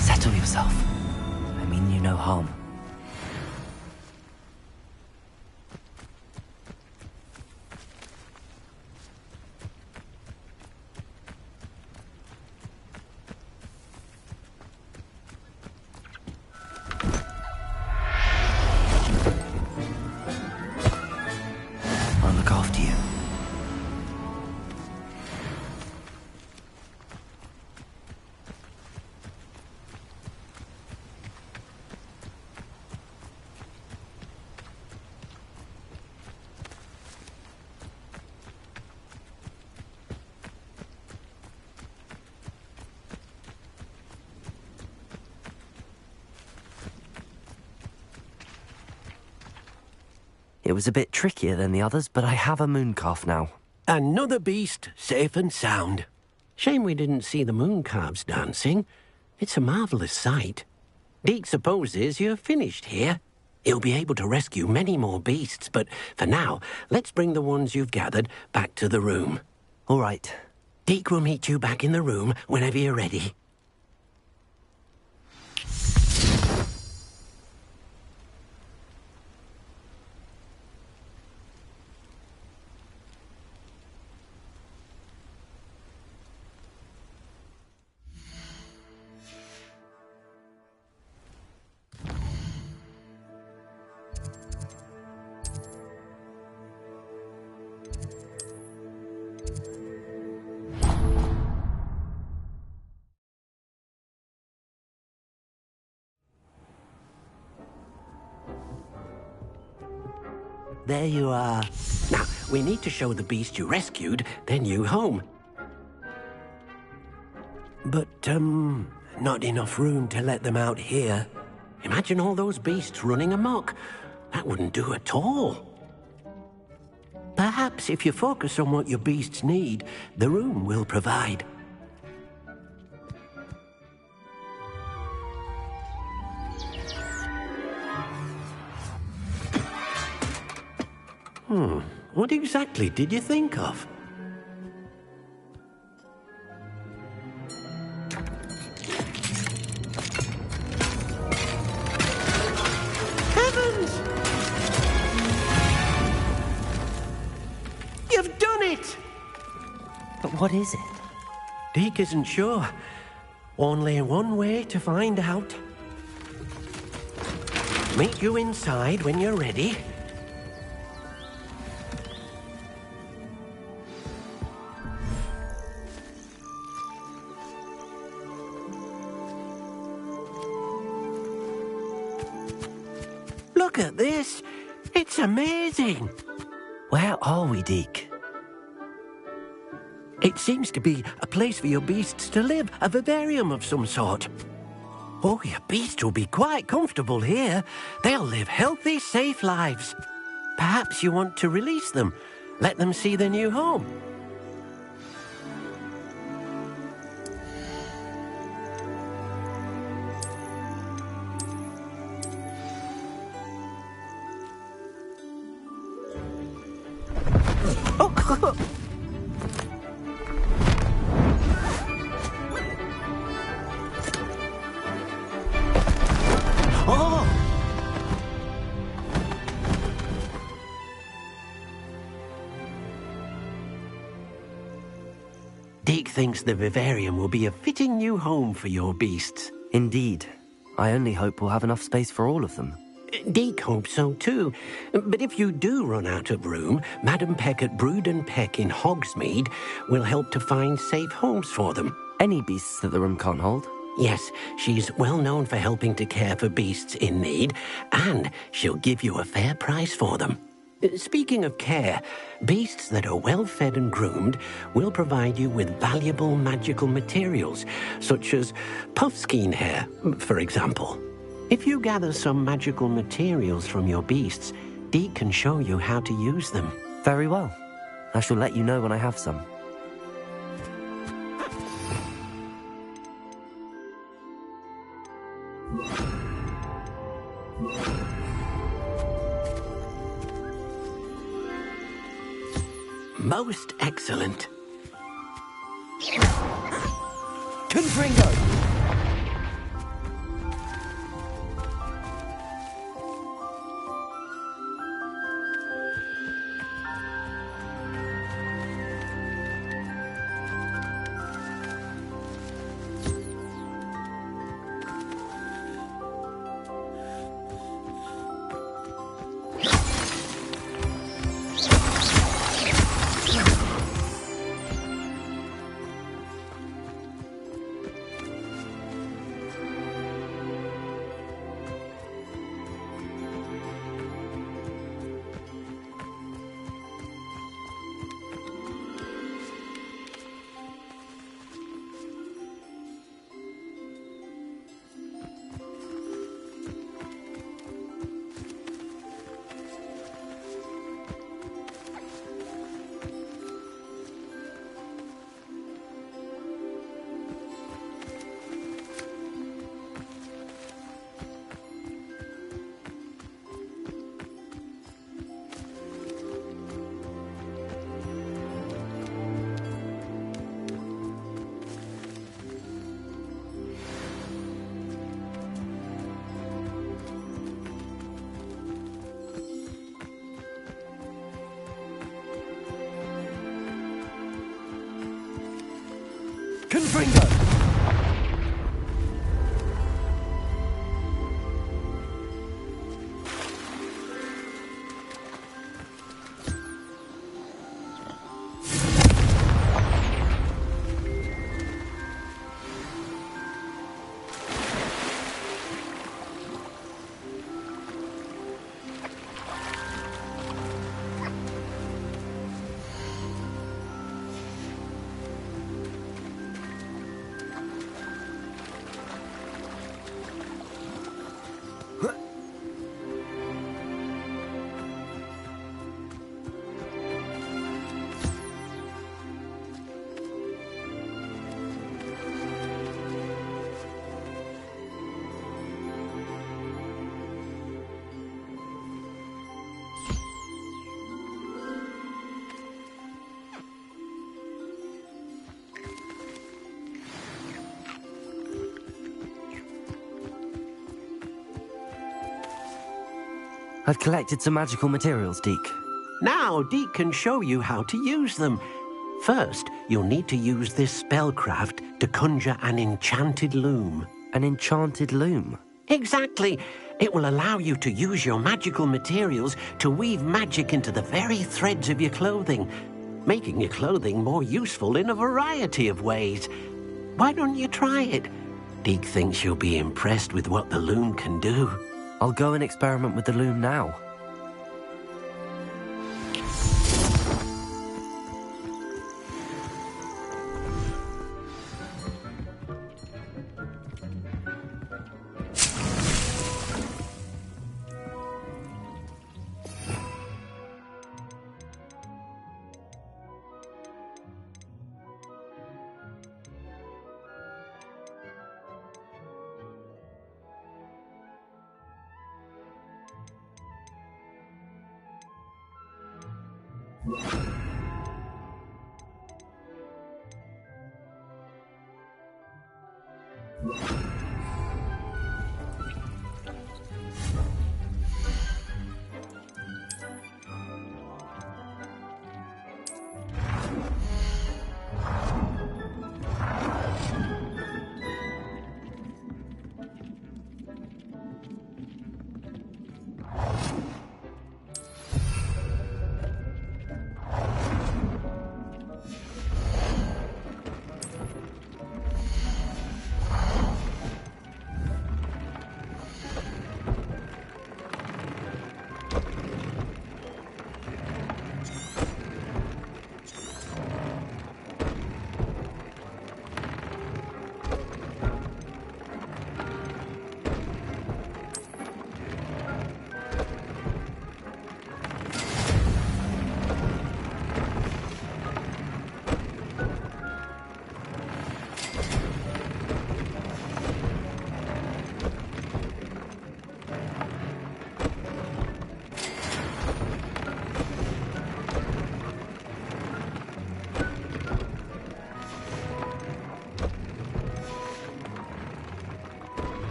Settle yourself. I mean you no harm. I'll look after you. It was a bit trickier than the others, but I have a moon calf now. Another beast, safe and sound. Shame we didn't see the moon calves dancing. It's a marvellous sight. Deke supposes you're finished here. You'll be able to rescue many more beasts, but for now, let's bring the ones you've gathered back to the room. All right. Deke will meet you back in the room whenever you're ready. There you are. Now, we need to show the beast you rescued their new home. But, not enough room to let them out here. Imagine all those beasts running amok. That wouldn't do at all. Perhaps if you focus on what your beasts need, the room will provide. What exactly did you think of? Heavens! You've done it! But what is it? Deke isn't sure. Only one way to find out. Meet you inside when you're ready. Look at this. It's amazing. Where are we, Deke? It seems to be a place for your beasts to live, a vivarium of some sort. Oh, your beasts will be quite comfortable here. They'll live healthy, safe lives. Perhaps you want to release them, let them see their new home. Deke thinks the vivarium will be a fitting new home for your beasts. Indeed. I only hope we'll have enough space for all of them. Deke hopes so too. But if you do run out of room, Madam Peck at Brood and Peck in Hogsmeade will help to find safe homes for them. Any beasts that the room can't hold? Yes, she's well known for helping to care for beasts in need, and she'll give you a fair price for them. Speaking of care, beasts that are well fed and groomed will provide you with valuable magical materials, such as puffskein hair, for example. If you gather some magical materials from your beasts, Deke can show you how to use them. Very well. I shall let you know when I have some. Most excellent. Confringo! Deacon's Bringer! I've collected some magical materials, Deke. Now, Deke can show you how to use them. First, you'll need to use this spellcraft to conjure an enchanted loom. An enchanted loom? Exactly. It will allow you to use your magical materials to weave magic into the very threads of your clothing, making your clothing more useful in a variety of ways. Why don't you try it? Deke thinks you'll be impressed with what the loom can do. I'll go and experiment with the loom now.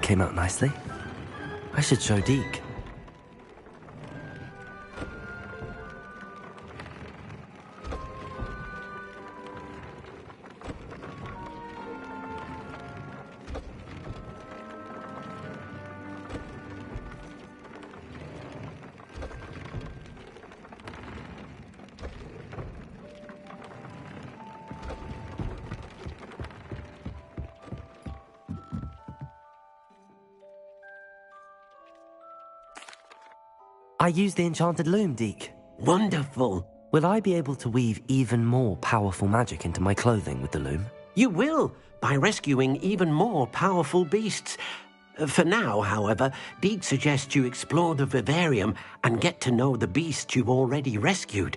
Came out nicely. I should show Deke. I used the enchanted loom, Deke. Wonderful. Will I be able to weave even more powerful magic into my clothing with the loom? You will, by rescuing even more powerful beasts. For now, however, Deke suggests you explore the vivarium and get to know the beasts you've already rescued.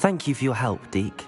Thank you for your help, Deke.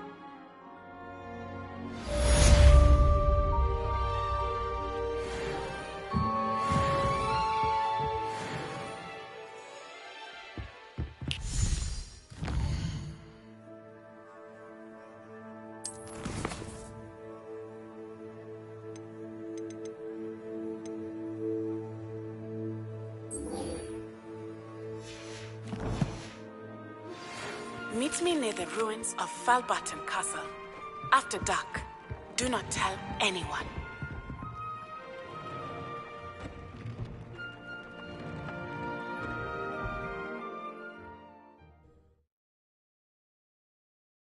Meet me near the ruins of Falbaton Castle. After dark. Do not tell anyone.